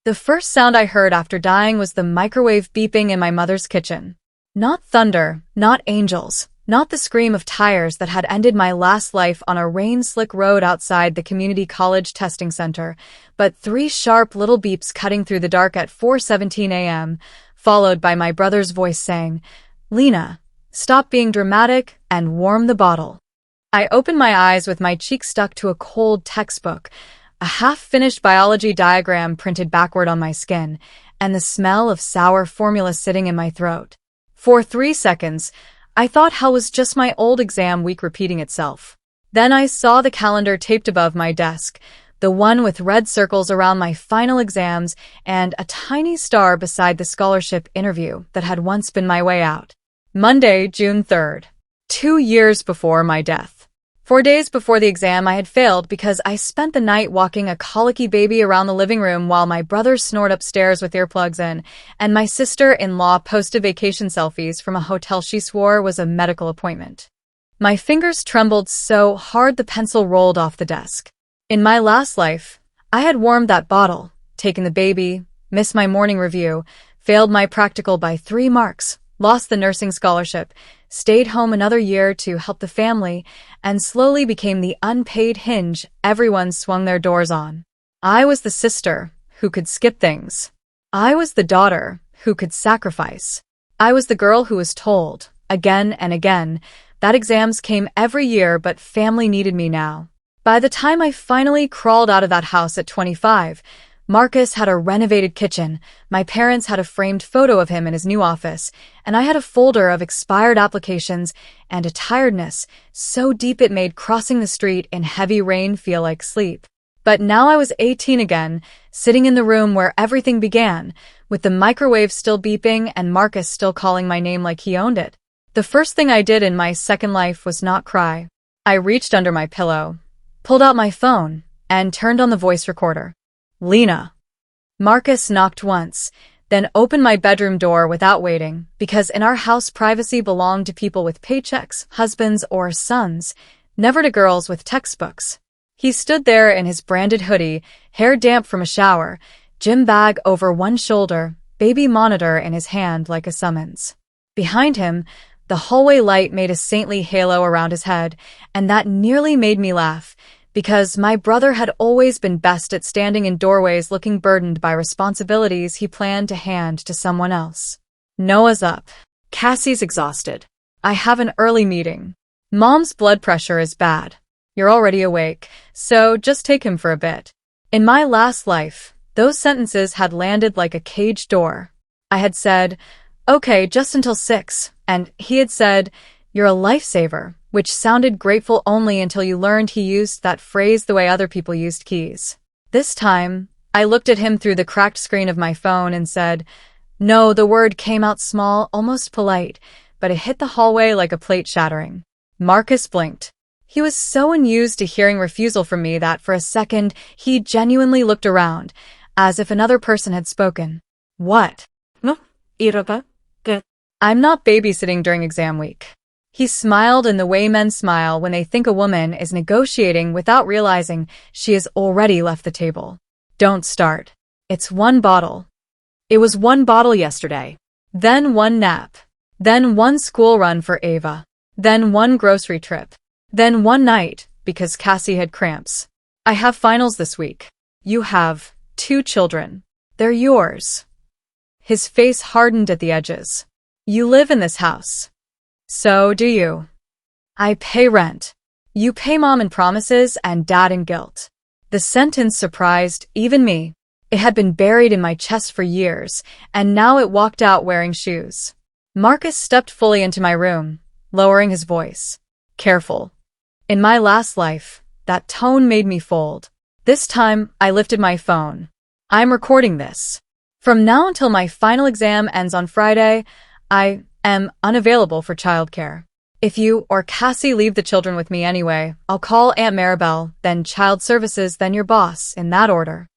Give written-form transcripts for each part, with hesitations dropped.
The first sound I heard after dying was the microwave beeping in my mother's kitchen. Not thunder, not angels, not the scream of tires that had ended my last life on a rain-slick road outside the community college testing center, but 3 sharp little beeps cutting through the dark at 4:17 a.m., followed by my brother's voice saying, "Lena, stop being dramatic and warm the bottle." I opened my eyes with my cheek stuck to a cold textbook, a half-finished biology diagram printed backward on my skin, and the smell of sour formula sitting in my throat. For 3 seconds, I thought hell was just my old exam week repeating itself. Then I saw the calendar taped above my desk, the one with red circles around my final exams and a tiny star beside the scholarship interview that had once been my way out. Monday, June 3rd. 2 years before my death. 4 days before the exam, I had failed because I spent the night walking a colicky baby around the living room while my brother snored upstairs with earplugs in, and my sister-in-law posted vacation selfies from a hotel she swore was a medical appointment. My fingers trembled so hard the pencil rolled off the desk. In my last life, I had warmed that bottle, taken the baby, missed my morning review, failed my practical by 3 marks, lost the nursing scholarship, stayed home another year to help the family, and slowly became the unpaid hinge everyone swung their doors on. I was the sister who could skip things. I was the daughter who could sacrifice. I was the girl who was told, again and again, that exams came every year but family needed me now. By the time I finally crawled out of that house at 25, Marcus had a renovated kitchen, my parents had a framed photo of him in his new office, and I had a folder of expired applications and a tiredness so deep it made crossing the street in heavy rain feel like sleep. But now I was 18 again, sitting in the room where everything began, with the microwave still beeping and Marcus still calling my name like he owned it. The first thing I did in my second life was not cry. I reached under my pillow, pulled out my phone, and turned on the voice recorder. "Lena." Marcus knocked once, then opened my bedroom door without waiting, because in our house privacy belonged to people with paychecks, husbands, or sons, never to girls with textbooks. He stood there in his branded hoodie, hair damp from a shower, gym bag over one shoulder, baby monitor in his hand like a summons. Behind him, the hallway light made a saintly halo around his head, and that nearly made me laugh, because my brother had always been best at standing in doorways looking burdened by responsibilities he planned to hand to someone else. Noah's up. Cassie's exhausted. I have an early meeting. Mom's blood pressure is bad. You're already awake, so just take him for a bit. In my last life, those sentences had landed like a cage door. I had said, "Okay, just until 6, and he had said, "You're a lifesaver," which sounded grateful only until you learned he used that phrase the way other people used keys. This time, I looked at him through the cracked screen of my phone and said, "No," the word came out small, almost polite, but it hit the hallway like a plate shattering. Marcus blinked. He was so unused to hearing refusal from me that for a second he genuinely looked around, as if another person had spoken. "What?" "No, Iraba, good." "I'm not babysitting during exam week." He smiled in the way men smile when they think a woman is negotiating without realizing she has already left the table. "Don't start. It's 1 bottle." It was 1 bottle yesterday. Then 1 nap. Then 1 school run for Ava. Then 1 grocery trip. Then 1 night, because Cassie had cramps. "I have finals this week. You have 2 children. They're yours." His face hardened at the edges. "You live in this house. So do you. I pay rent. You pay mom in promises and dad in guilt." The sentence surprised even me. It had been buried in my chest for years, and now it walked out wearing shoes. Marcus stepped fully into my room, lowering his voice. "Careful." In my last life, that tone made me fold. This time, I lifted my phone. "I'm recording this. From now until my final exam ends on Friday, I am unavailable for childcare. If you or Cassie leave the children with me anyway, I'll call Aunt Maribel, then child services, then your boss, in that order."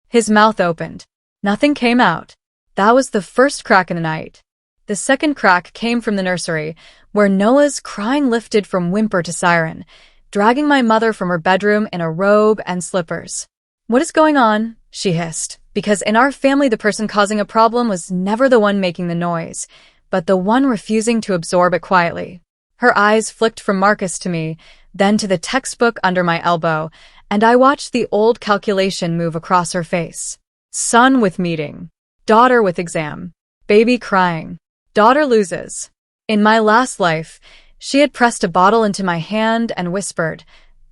His mouth opened. Nothing came out. That was the first crack in the night. The second crack came from the nursery, where Noah's crying lifted from whimper to siren, dragging my mother from her bedroom in a robe and slippers. "What is going on?" she hissed, Because in our family, the person causing a problem was never the one making the noise, but the one refusing to absorb it quietly. Her eyes flicked from Marcus to me, then to the textbook under my elbow, and I watched the old calculation move across her face. Son with meeting. Daughter with exam. Baby crying. Daughter loses. In my last life, she had pressed a bottle into my hand and whispered,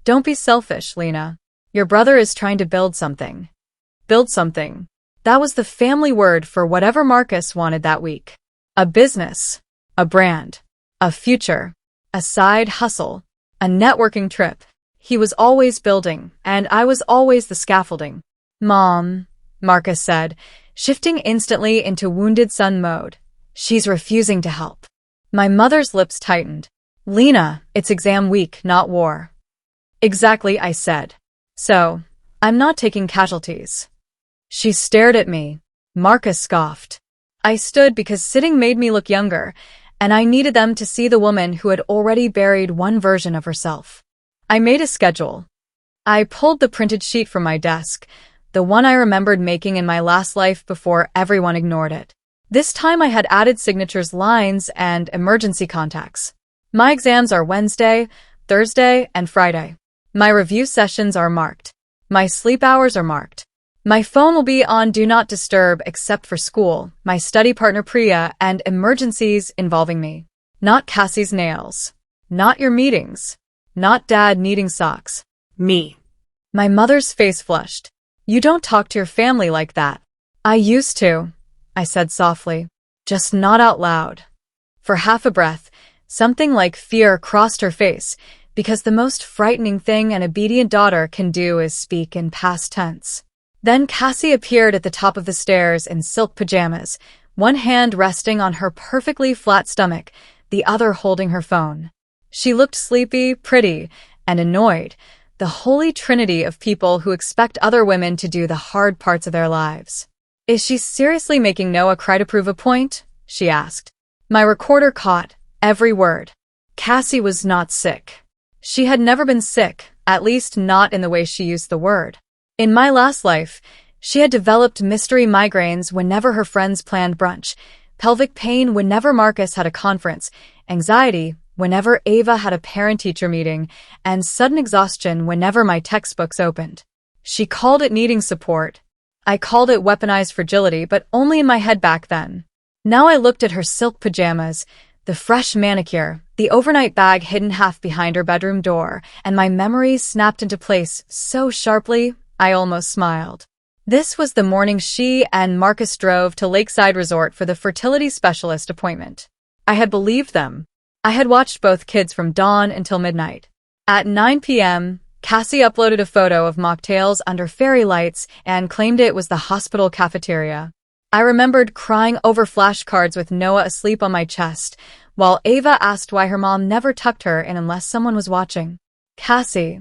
"Don't be selfish, Lena. Your brother is trying to build something." Build something. That was the family word for whatever Marcus wanted that week. A business. A brand. A future. A side hustle. A networking trip. He was always building, and I was always the scaffolding. "Mom," Marcus said, shifting instantly into wounded son mode. "She's refusing to help." My mother's lips tightened. "Lena, it's exam week, not war." "Exactly," I said. "So, I'm not taking casualties." She stared at me. Marcus scoffed. I stood because sitting made me look younger, and I needed them to see the woman who had already buried one version of herself. I made a schedule. I pulled the printed sheet from my desk, the one I remembered making in my last life before everyone ignored it. This time I had added signatures, lines, and emergency contacts. My exams are Wednesday, Thursday, and Friday. My review sessions are marked. My sleep hours are marked. My phone will be on Do Not Disturb except for school, my study partner Priya, and emergencies involving me. Not Cassie's nails. Not your meetings. Not Dad needing socks. Me. My mother's face flushed. "You don't talk to your family like that." "I used to," I said softly, just not out loud. For half a breath, something like fear crossed her face, because the most frightening thing an obedient daughter can do is speak in past tense. Then Cassie appeared at the top of the stairs in silk pajamas, one hand resting on her perfectly flat stomach, the other holding her phone. She looked sleepy, pretty, and annoyed, the holy trinity of people who expect other women to do the hard parts of their lives. "Is she seriously making Noah cry to prove a point?" she asked. My recorder caught every word. Cassie was not sick. She had never been sick, at least not in the way she used the word. In my last life, she had developed mystery migraines whenever her friends planned brunch, pelvic pain whenever Marcus had a conference, anxiety whenever Ava had a parent-teacher meeting, and sudden exhaustion whenever my textbooks opened. She called it needing support. I called it weaponized fragility, but only in my head back then. Now I looked at her silk pajamas, the fresh manicure, the overnight bag hidden half behind her bedroom door, and my memories snapped into place so sharply, I almost smiled. This was the morning she and Marcus drove to Lakeside Resort for the fertility specialist appointment. I had believed them. I had watched both kids from dawn until midnight. At 9 p.m., Cassie uploaded a photo of mocktails under fairy lights and claimed it was the hospital cafeteria. I remembered crying over flashcards with Noah asleep on my chest, while Ava asked why her mom never tucked her in unless someone was watching. "Cassie,"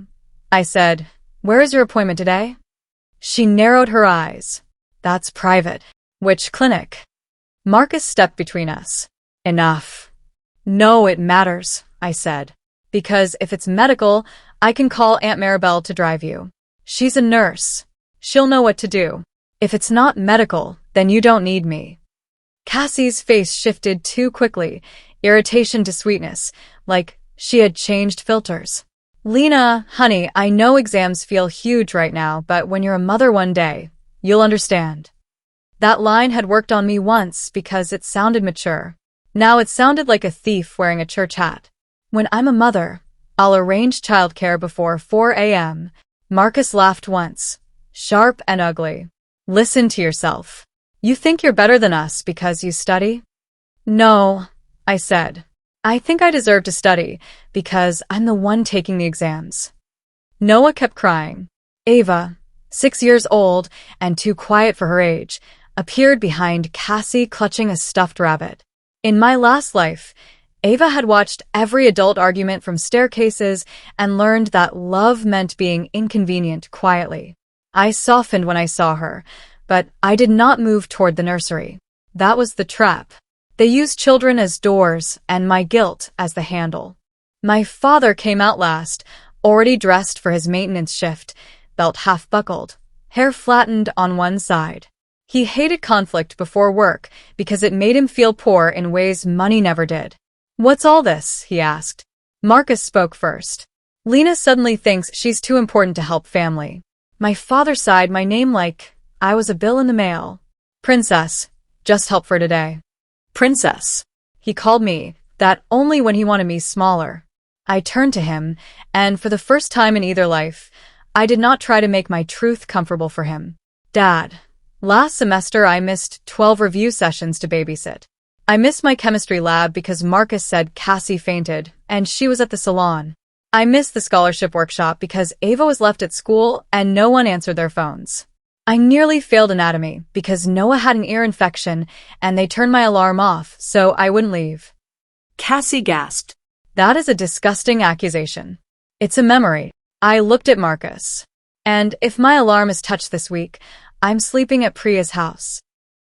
I said, "where is your appointment today?" She narrowed her eyes. "That's private." "Which clinic?" Marcus stepped between us. "Enough." "No, it matters," I said. "Because if it's medical, I can call Aunt Maribel to drive you. She's a nurse. She'll know what to do. If it's not medical, then you don't need me." Cassie's face shifted too quickly, irritation to sweetness, like she had changed filters. "Lena, honey, I know exams feel huge right now, but when you're a mother one day, you'll understand." That line had worked on me once because it sounded mature. Now it sounded like a thief wearing a church hat. "When I'm a mother, I'll arrange childcare before 4 a.m. Marcus laughed once, sharp and ugly. "Listen to yourself. You think you're better than us because you study?" "No," I said. "I think I deserve to study because I'm the one taking the exams." Noah kept crying. Ava, 6 years old and too quiet for her age, appeared behind Cassie clutching a stuffed rabbit. In my last life, Ava had watched every adult argument from staircases and learned that love meant being inconvenient quietly. I softened when I saw her, but I did not move toward the nursery. That was the trap. They used children as doors and my guilt as the handle. My father came out last, already dressed for his maintenance shift, belt half buckled, hair flattened on one side. He hated conflict before work because it made him feel poor in ways money never did. "What's all this?" he asked. Marcus spoke first. "Lena suddenly thinks she's too important to help family. My father signed my name like I was a bill in the mail. Princess, just help for today." Princess. He called me that only when he wanted me smaller. I turned to him, and for the first time in either life, I did not try to make my truth comfortable for him. "Dad, last semester I missed 12 review sessions to babysit. I missed my chemistry lab because Marcus said Cassie fainted, and she was at the salon. I missed the scholarship workshop because Ava was left at school and no one answered their phones. I nearly failed anatomy because Noah had an ear infection and they turned my alarm off so I wouldn't leave." Cassie gasped. "That is a disgusting accusation. It's a memory." I looked at Marcus. "And if my alarm is touched this week, I'm sleeping at Priya's house."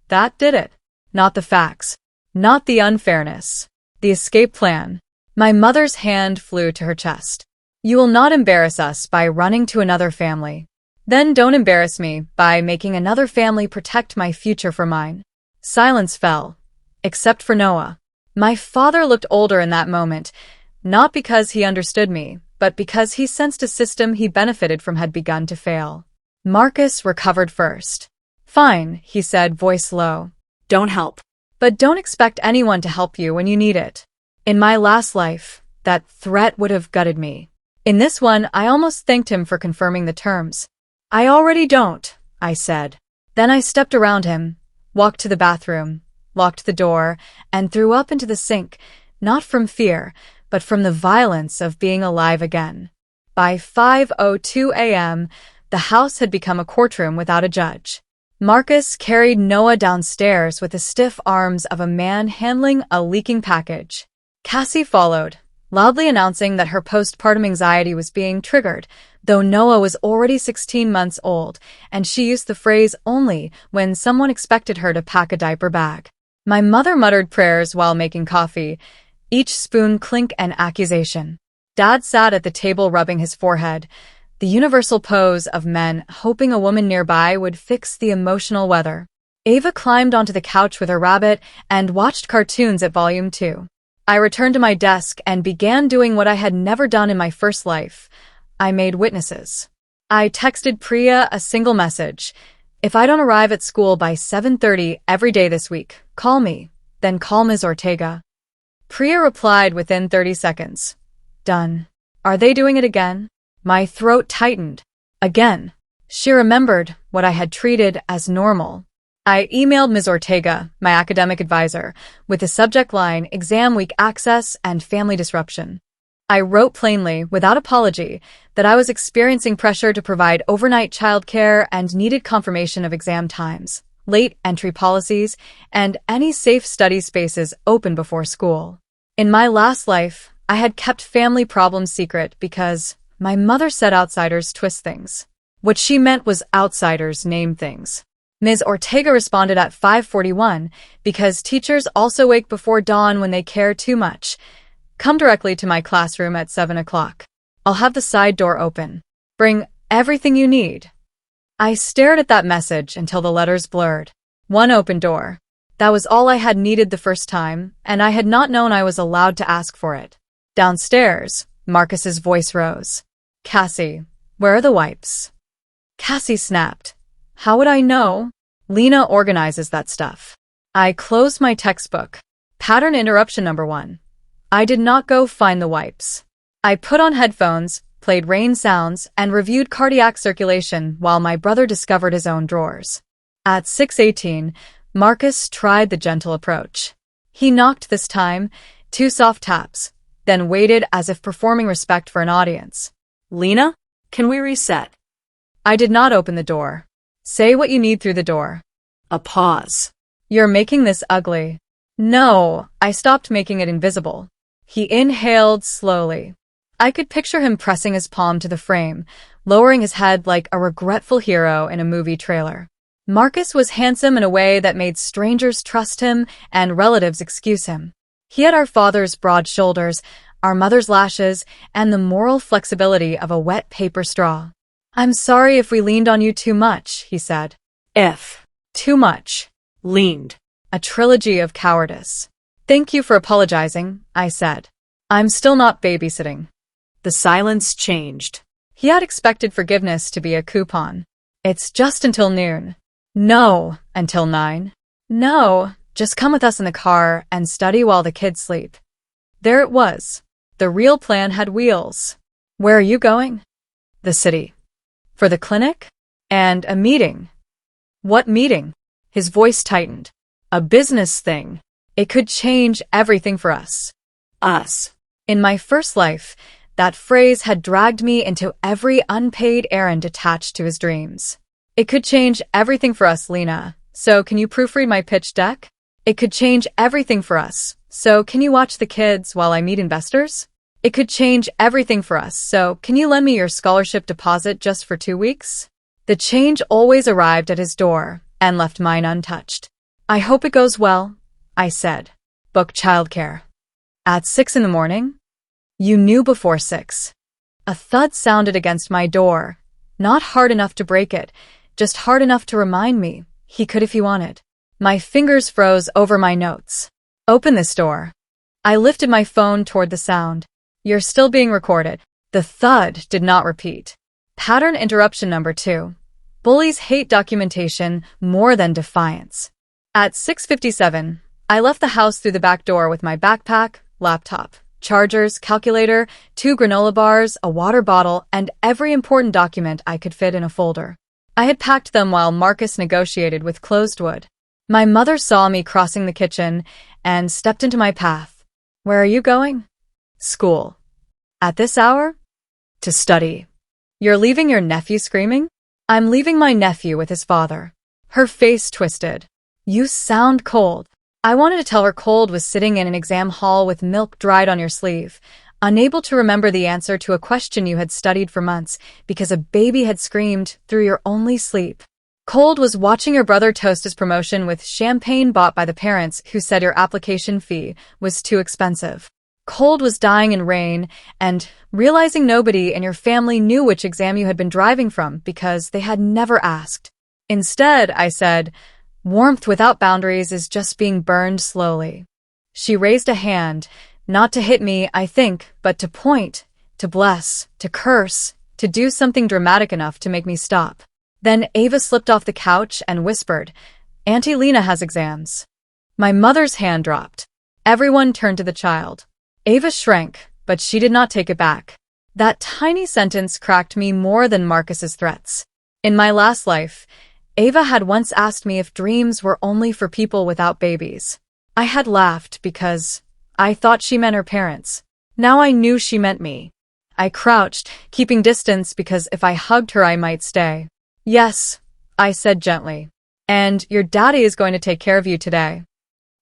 That did it. Not the facts. Not the unfairness. The escape plan. My mother's hand flew to her chest. "You will not embarrass us by running to another family. Then don't embarrass me by making another family protect my future for mine." Silence fell. Except for Noah. My father looked older in that moment, not because he understood me, but because he sensed a system he benefited from had begun to fail. Marcus recovered first. "Fine," he said, voice low. "Don't help. But don't expect anyone to help you when you need it. In my last life, that threat would have gutted me. In this one, I almost thanked him for confirming the terms." "I already don't," I said. Then I stepped around him, walked to the bathroom, locked the door, and threw up into the sink, not from fear, but from the violence of being alive again. By 5:02 a.m., the house had become a courtroom without a judge. Marcus carried Noah downstairs with the stiff arms of a man handling a leaking package. Cassie followed, loudly announcing that her postpartum anxiety was being triggered, though Noah was already 16 months old, and she used the phrase only when someone expected her to pack a diaper bag. My mother muttered prayers while making coffee, each spoon clink an accusation. Dad sat at the table rubbing his forehead, the universal pose of men hoping a woman nearby would fix the emotional weather. Ava climbed onto the couch with her rabbit and watched cartoons at volume 2. I returned to my desk and began doing what I had never done in my first life. I made witnesses. I texted Priya a single message. "If I don't arrive at school by 7:30 every day this week, call me, then call Ms. Ortega." Priya replied within 30 seconds. "Done." "Are they doing it again?" My throat tightened. Again. She remembered what I had treated as normal. I emailed Ms. Ortega, my academic advisor, with the subject line Exam Week Access and Family Disruption. I wrote plainly, without apology, that I was experiencing pressure to provide overnight childcare and needed confirmation of exam times, late entry policies, and any safe study spaces open before school. In my last life, I had kept family problems secret because my mother said outsiders twist things. What she meant was outsiders name things. Ms. Ortega responded at 5:41, because teachers also wake before dawn when they care too much. Come directly to my classroom at 7 o'clock. I'll have the side door open. Bring everything you need. I stared at that message until the letters blurred. One open door. That was all I had needed the first time, and I had not known I was allowed to ask for it. Downstairs, Marcus's voice rose. "Cassie, where are the wipes?" Cassie snapped. "How would I know? Lena organizes that stuff." I closed my textbook. Pattern interruption number 1. I did not go find the wipes. I put on headphones, played rain sounds, and reviewed cardiac circulation while my brother discovered his own drawers. At 6:18, Marcus tried the gentle approach. He knocked this time, 2 soft taps, then waited as if performing respect for an audience. "Lena, can we reset?" I did not open the door. "Say what you need through the door." A pause. "You're making this ugly." "No, I stopped making it invisible." He inhaled slowly. I could picture him pressing his palm to the frame, lowering his head like a regretful hero in a movie trailer. Marcus was handsome in a way that made strangers trust him and relatives excuse him. He had our father's broad shoulders, our mother's lashes, and the moral flexibility of a wet paper straw. I'm sorry if we leaned on you too much, he said. If. Too much. Leaned. A trilogy of cowardice. Thank you for apologizing, I said. I'm still not babysitting. The silence changed. He had expected forgiveness to be a coupon. It's just until noon. No, until 9. No, just come with us in the car and study while the kids sleep. There it was. The real plan had wheels. Where are you going? The city. For the clinic? And a meeting. What meeting? His voice tightened. A business thing. It could change everything for us. Us. In my first life, that phrase had dragged me into every unpaid errand attached to his dreams. It could change everything for us, Lena. So can you proofread my pitch deck? It could change everything for us. So can you watch the kids while I meet investors? It could change everything for us. So can you lend me your scholarship deposit just for 2 weeks? The change always arrived at his door and left mine untouched. I hope it goes well, I said. Book childcare. At 6 in the morning? You knew before 6. A thud sounded against my door. Not hard enough to break it, just hard enough to remind me he could if he wanted. My fingers froze over my notes. Open this door. I lifted my phone toward the sound. You're still being recorded. The thud did not repeat. Pattern interruption number 2. Bullies hate documentation more than defiance. At 6:57, I left the house through the back door with my backpack, laptop, chargers, calculator, 2 granola bars, a water bottle, and every important document I could fit in a folder. I had packed them while Marcus negotiated with closed wood. My mother saw me crossing the kitchen and stepped into my path. Where are you going? School. At this hour? To study. You're leaving your nephew screaming? I'm leaving my nephew with his father. Her face twisted. You sound cold. I wanted to tell her cold was sitting in an exam hall with milk dried on your sleeve, unable to remember the answer to a question you had studied for months because a baby had screamed through your only sleep. Cold was watching your brother toast his promotion with champagne bought by the parents who said your application fee was too expensive. Cold was dying in rain and realizing nobody in your family knew which exam you had been driving from because they had never asked. Instead, I said, warmth without boundaries is just being burned slowly. She raised a hand, not to hit me, I think, but to point, to bless, to curse, to do something dramatic enough to make me stop. Then Ava slipped off the couch and whispered, Auntie Lena has exams. My mother's hand dropped. Everyone turned to the child. Ava shrank, but she did not take it back. That tiny sentence cracked me more than Marcus's threats. In my last life, Ava had once asked me if dreams were only for people without babies. I had laughed because I thought she meant her parents. Now I knew she meant me. I crouched, keeping distance because if I hugged her I might stay. Yes, I said gently. And your daddy is going to take care of you today.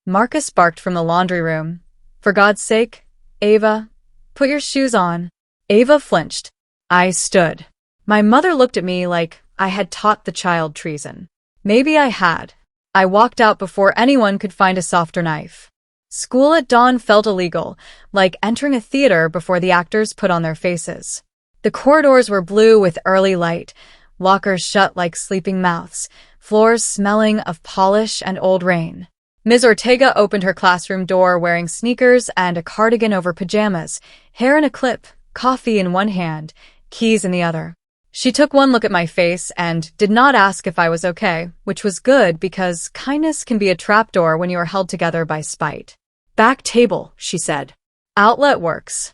Marcus barked from the laundry room. For God's sake, Ava, put your shoes on. Ava flinched. I stood. My mother looked at me like I had taught the child treason. Maybe I had. I walked out before anyone could find a softer knife. School at dawn felt illegal, like entering a theater before the actors put on their faces. The corridors were blue with early light, lockers shut like sleeping mouths, floors smelling of polish and old rain. Ms. Ortega opened her classroom door wearing sneakers and a cardigan over pajamas, hair in a clip, coffee in one hand, keys in the other. She took one look at my face and did not ask if I was okay, which was good because kindness can be a trapdoor when you are held together by spite. Back table, she said. Outlet works.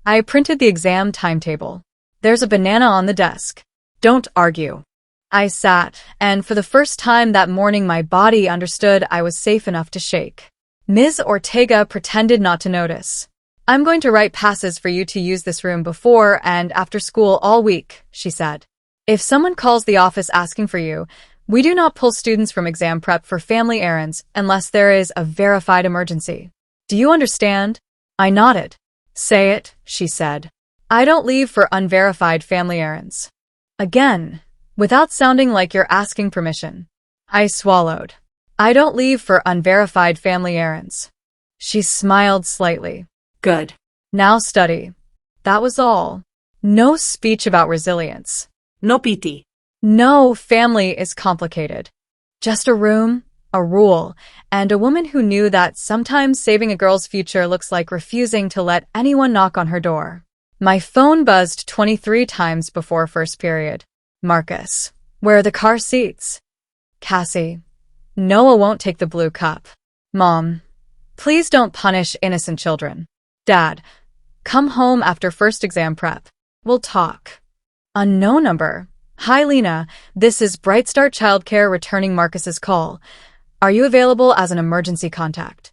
I printed the exam timetable. There's a banana on the desk. Don't argue. I sat, and for the first time that morning my body understood I was safe enough to shake. Ms. Ortega pretended not to notice. I'm going to write passes for you to use this room before and after school all week, she said. If someone calls the office asking for you, we do not pull students from exam prep for family errands unless there is a verified emergency. Do you understand? I nodded. Say it, she said. I don't leave for unverified family errands. Again, without sounding like you're asking permission. I swallowed. I don't leave for unverified family errands. She smiled slightly. Good. Now study. That was all. No speech about resilience. No pity. No, family is complicated. Just a room, a rule, and a woman who knew that sometimes saving a girl's future looks like refusing to let anyone knock on her door. My phone buzzed 23 times before first period. Marcus, where are the car seats? Cassie, Noah won't take the blue cup. Mom, please don't punish innocent children. Dad, come home after first exam prep. We'll talk. Unknown number. Hi, Lena. This is Bright Start Childcare returning Marcus's call. Are you available as an emergency contact?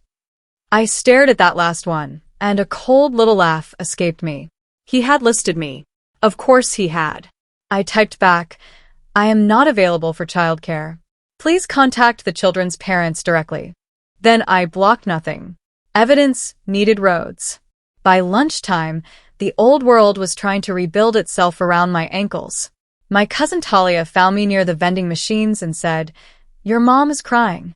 I stared at that last one, and a cold little laugh escaped me. He had listed me. Of course he had. I typed back, I am not available for childcare. Please contact the children's parents directly. Then I blocked nothing. Evidence needed roads. By lunchtime, the old world was trying to rebuild itself around my ankles. My cousin Talia found me near the vending machines and said, "Your mom is crying."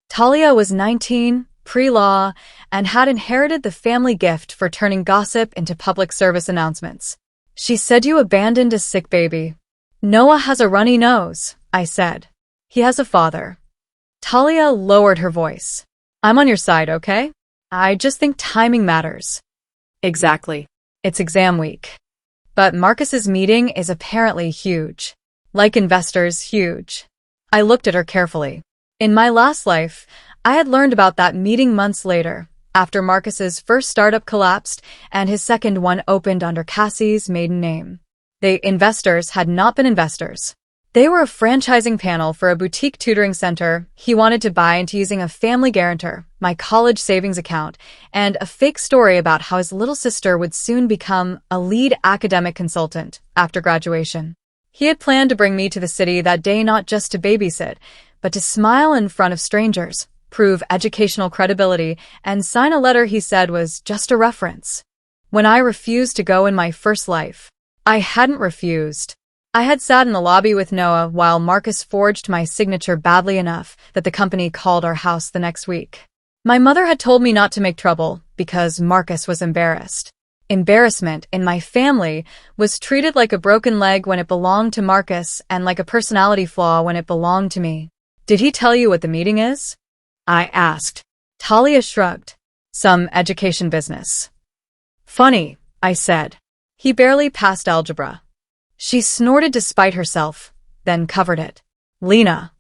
Talia was 19, pre-law, and had inherited the family gift for turning gossip into public service announcements. She said you abandoned a sick baby. Noah has a runny nose, I said. He has a father. Talia lowered her voice. I'm on your side, okay? I just think timing matters. Exactly. It's exam week. But Marcus's meeting is apparently huge. Like investors, huge. I looked at her carefully. In my last life, I had learned about that meeting months later, after Marcus's first startup collapsed and his second one opened under Cassie's maiden name. The investors had not been investors. They were a franchising panel for a boutique tutoring center he wanted to buy into using a family guarantor, my college savings account, and a fake story about how his little sister would soon become a lead academic consultant after graduation. He had planned to bring me to the city that day not just to babysit, but to smile in front of strangers, prove educational credibility, and sign a letter he said was just a reference. When I refused to go in my first life, I hadn't refused. I had sat in the lobby with Noah while Marcus forged my signature badly enough that the company called our house the next week. My mother had told me not to make trouble because Marcus was embarrassed. Embarrassment in my family was treated like a broken leg when it belonged to Marcus and like a personality flaw when it belonged to me. Did he tell you what the meeting is? I asked. Talia shrugged. Some education business. Funny, I said. He barely passed algebra. She snorted despite herself, then covered it. Lena.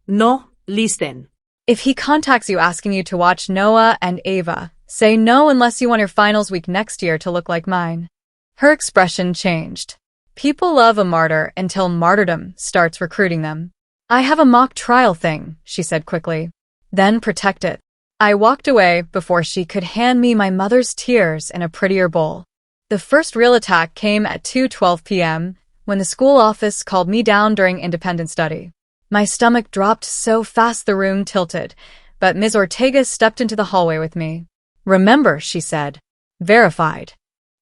No, listen. If he contacts you asking you to watch Noah and Ava, say no unless you want your finals week next year to look like mine. Her expression changed. People love a martyr until martyrdom starts recruiting them. I have a mock trial thing, she said quickly. Then protect it. I walked away before she could hand me my mother's tears in a prettier bowl. The first real attack came at 2:12 p.m. when the school office called me down during independent study. My stomach dropped so fast the room tilted, but Ms. Ortega stepped into the hallway with me. Remember, she said. Verified.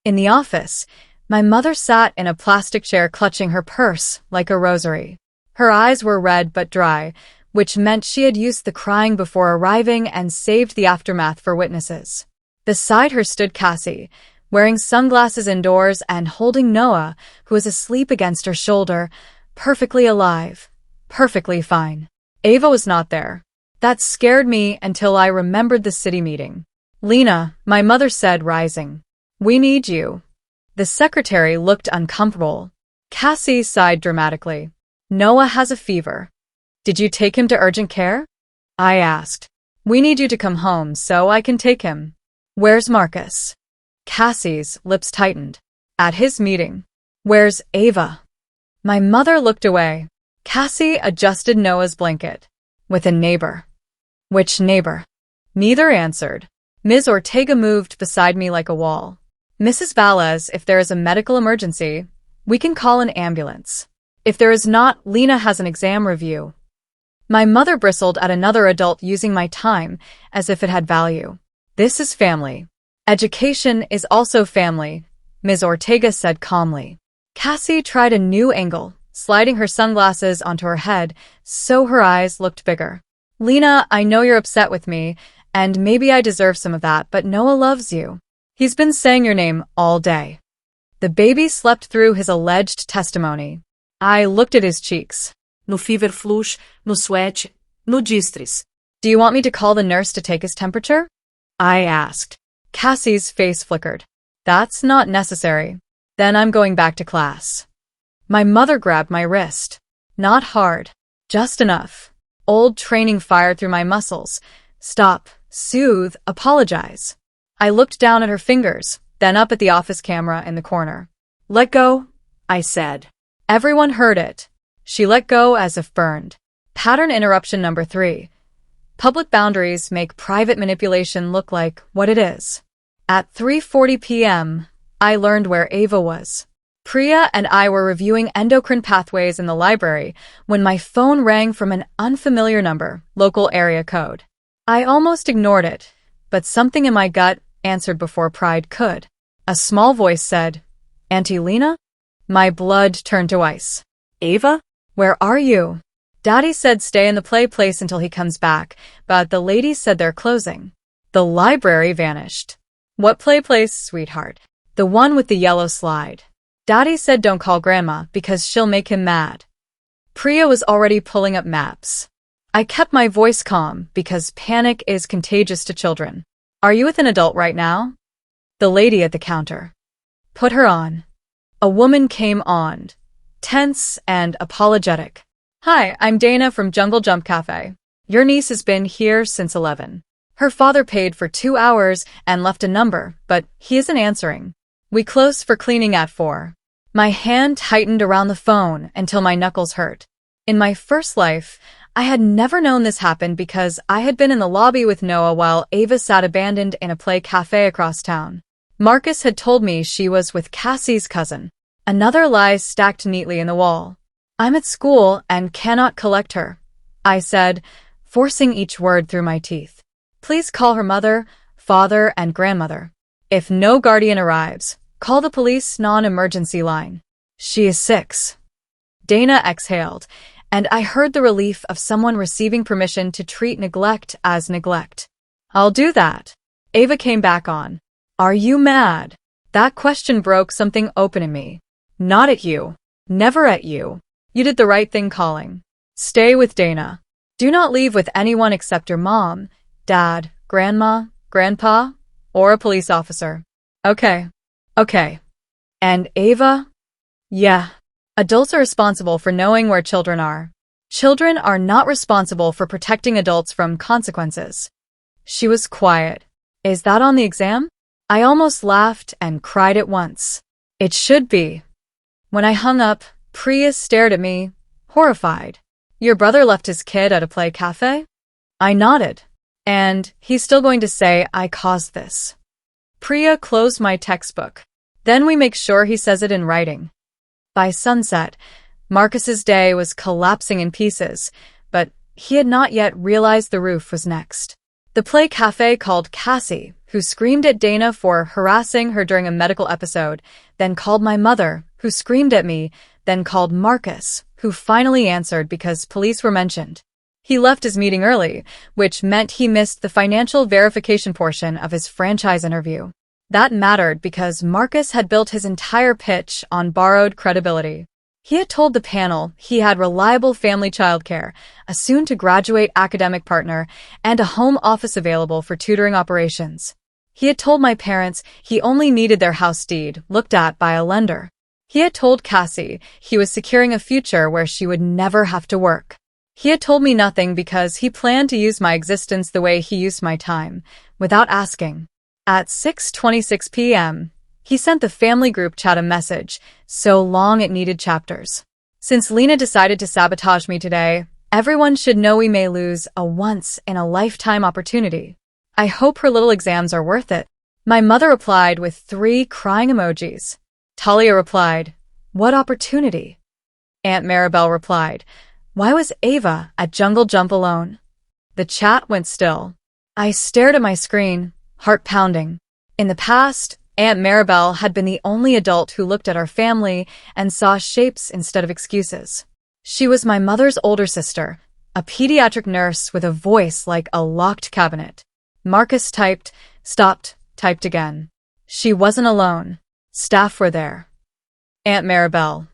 In the office, my mother sat in a plastic chair clutching her purse like a rosary. Her eyes were red but dry, which meant she had used the crying before arriving and saved the aftermath for witnesses. Beside her stood Cassie, wearing sunglasses indoors and holding Noah, who was asleep against her shoulder, perfectly alive, perfectly fine. Ava was not there. That scared me until I remembered the city meeting. Lena, my mother said, rising. We need you. The secretary looked uncomfortable. Cassie sighed dramatically. Noah has a fever. Did you take him to urgent care? I asked. We need you to come home so I can take him. Where's Marcus? Cassie's lips tightened. At his meeting. Where's Ava? My mother looked away. Cassie adjusted Noah's blanket. With a neighbor. Which neighbor? Neither answered. Ms. Ortega moved beside me like a wall. Mrs. Valles, if there is a medical emergency, we can call an ambulance. If there is not, Lena has an exam review. My mother bristled at another adult using my time as if it had value. This is family. Education is also family, Ms. Ortega said calmly. Cassie tried a new angle, sliding her sunglasses onto her head so her eyes looked bigger. Lena, I know you're upset with me, and maybe I deserve some of that, but Noah loves you. He's been saying your name all day. The baby slept through his alleged testimony. I looked at his cheeks. No fever flush, no sweat, no distress. Do you want me to call the nurse to take his temperature? I asked. Cassie's face flickered. That's not necessary. Then I'm going back to class. My mother grabbed my wrist. Not hard. Just enough. Old training fired through my muscles. Stop. Soothe. Apologize. I looked down at her fingers, then up at the office camera in the corner. Let go, I said. Everyone heard it. She let go as if burned. Pattern interruption number 3. Public boundaries make private manipulation look like what it is. At 3:40 p.m., I learned where Ava was. Priya and I were reviewing endocrine pathways in the library when my phone rang from an unfamiliar number, local area code. I almost ignored it, but something in my gut answered before pride could. A small voice said, Auntie Lena? My blood turned to ice. Ava? Where are you? Daddy said stay in the play place until he comes back, but the ladies said they're closing. The library vanished. What play place, sweetheart? The one with the yellow slide. Daddy said don't call Grandma because she'll make him mad. Priya was already pulling up maps. I kept my voice calm because panic is contagious to children. Are you with an adult right now? The lady at the counter. Put her on. A woman came on, tense and apologetic. Hi, I'm Dana from Jungle Jump Cafe. Your niece has been here since 11. Her father paid for 2 hours and left a number, but he isn't answering. We close for cleaning at 4. My hand tightened around the phone until my knuckles hurt. In my first life, I had never known this happened because I had been in the lobby with Noah while Ava sat abandoned in a play cafe across town. Marcus had told me she was with Cassie's cousin. Another lie stacked neatly in the wall. I'm at school and cannot collect her, I said, forcing each word through my teeth. Please call her mother, father, and grandmother. If no guardian arrives, call the police non-emergency line. She is 6. Dana exhaled, and I heard the relief of someone receiving permission to treat neglect as neglect. I'll do that. Ava came back on. Are you mad? That question broke something open in me. Not at you. Never at you. You did the right thing calling. Stay with Dana. Do not leave with anyone except your mom, dad, grandma, grandpa, or a police officer. Okay. Okay. And Ava? Yeah. Adults are responsible for knowing where children are. Children are not responsible for protecting adults from consequences. She was quiet. Is that on the exam? I almost laughed and cried at once. It should be. When I hung up, Priya stared at me, horrified. Your brother left his kid at a play cafe? I nodded. And he's still going to say I caused this. Priya closed my textbook. Then we make sure he says it in writing. By sunset, Marcus's day was collapsing in pieces, but he had not yet realized the roof was next. The play cafe called Cassie, who screamed at Dana for harassing her during a medical episode, then called my mother, who screamed at me, then called Marcus, who finally answered because police were mentioned. He left his meeting early, which meant he missed the financial verification portion of his franchise interview. That mattered because Marcus had built his entire pitch on borrowed credibility. He had told the panel he had reliable family childcare, a soon-to-graduate academic partner, and a home office available for tutoring operations. He had told my parents he only needed their house deed looked at by a lender. He had told Cassie he was securing a future where she would never have to work. He had told me nothing because he planned to use my existence the way he used my time, without asking. At 6:26 p.m., he sent the family group chat a message, so long it needed chapters. Since Lena decided to sabotage me today, everyone should know we may lose a once-in-a-lifetime opportunity. I hope her little exams are worth it. My mother replied with 3 crying emojis. Talia replied, what opportunity? Aunt Maribel replied, why was Ava at Jungle Jump alone? The chat went still. I stared at my screen, heart pounding. In the past, Aunt Maribel had been the only adult who looked at our family and saw shapes instead of excuses. She was my mother's older sister, a pediatric nurse with a voice like a locked cabinet. Marcus typed, stopped, typed again. She wasn't alone. Staff were there. Aunt Maribel.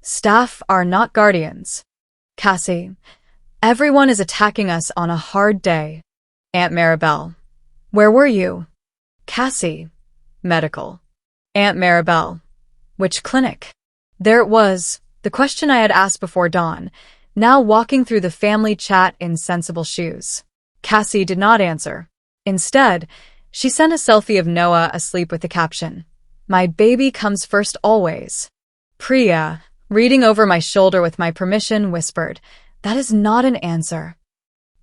Staff are not guardians. Cassie, everyone is attacking us on a hard day. Aunt Maribel, where were you? Cassie, medical. Aunt Maribel, which clinic? There it was, the question I had asked before dawn, now walking through the family chat in sensible shoes. Cassie did not answer. Instead, she sent a selfie of Noah asleep with the caption, "My baby comes first always." Priya, reading over my shoulder with my permission, whispered, "That is not an answer."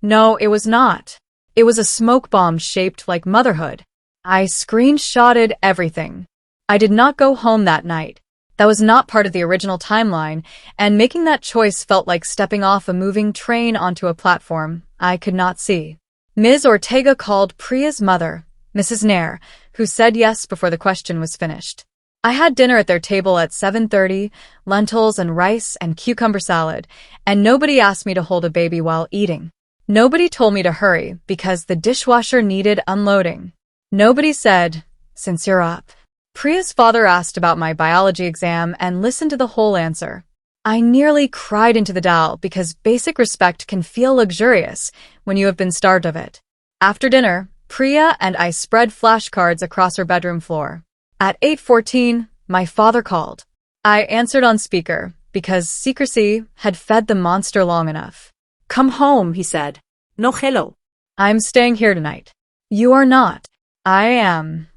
No, it was not. It was a smoke bomb shaped like motherhood. I screenshotted everything. I did not go home that night. That was not part of the original timeline, and making that choice felt like stepping off a moving train onto a platform I could not see. Ms. Ortega called Priya's mother, Mrs. Nair, who said yes before the question was finished. I had dinner at their table at 7:30, lentils and rice and cucumber salad, and nobody asked me to hold a baby while eating. Nobody told me to hurry because the dishwasher needed unloading. Nobody said, "Since you're up." Priya's father asked about my biology exam and listened to the whole answer. I nearly cried into the dal because basic respect can feel luxurious when you have been starved of it. After dinner, Priya and I spread flashcards across her bedroom floor. At 8:14, my father called. I answered on speaker because secrecy had fed the monster long enough. "Come home," he said. "No hello." "I'm staying here tonight." "You are not." "I am."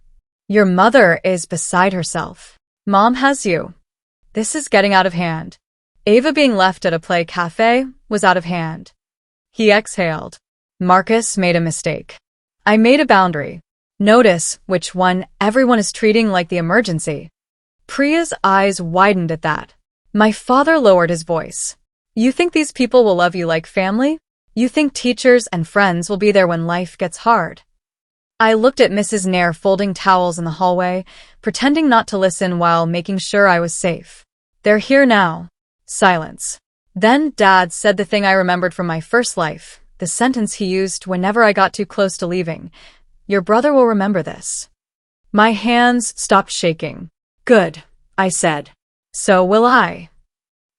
"Your mother is beside herself. Mom has you." This is getting out of hand. Ava being left at a play cafe was out of hand. He exhaled. Marcus made a mistake. I made a boundary. Notice which one everyone is treating like the emergency. Priya's eyes widened at that. My father lowered his voice. "You think these people will love you like family? You think teachers and friends will be there when life gets hard?" I looked at Mrs. Nair folding towels in the hallway, pretending not to listen while making sure I was safe. "They're here now." Silence. Then Dad said the thing I remembered from my first life, the sentence he used whenever I got too close to leaving. "Your brother will remember this." My hands stopped shaking. "Good," I said. "So will I."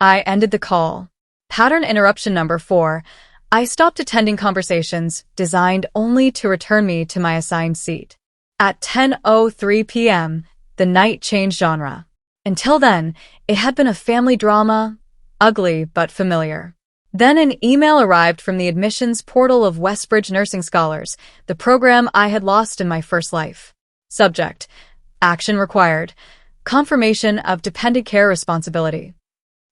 I ended the call. Pattern interruption number 4. I stopped attending conversations designed only to return me to my assigned seat. At 10:03 p.m., the night changed genre. Until then, it had been a family drama, ugly but familiar. Then an email arrived from the admissions portal of Westbridge Nursing Scholars, the program I had lost in my first life. Subject: Action required. Confirmation of dependent care responsibility.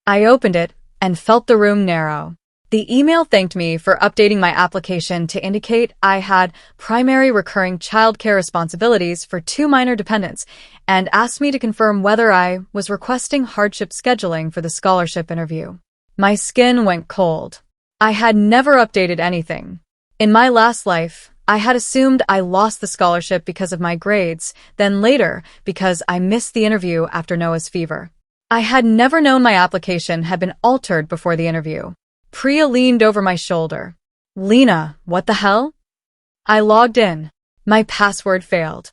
I opened it and felt the room narrow. The email thanked me for updating my application to indicate I had primary recurring childcare responsibilities for 2 minor dependents and asked me to confirm whether I was requesting hardship scheduling for the scholarship interview. My skin went cold. I had never updated anything. In my last life, I had assumed I lost the scholarship because of my grades, then later because I missed the interview after Noah's fever. I had never known my application had been altered before the interview. Priya leaned over my shoulder. "Lena, what the hell?" I logged in. My password failed.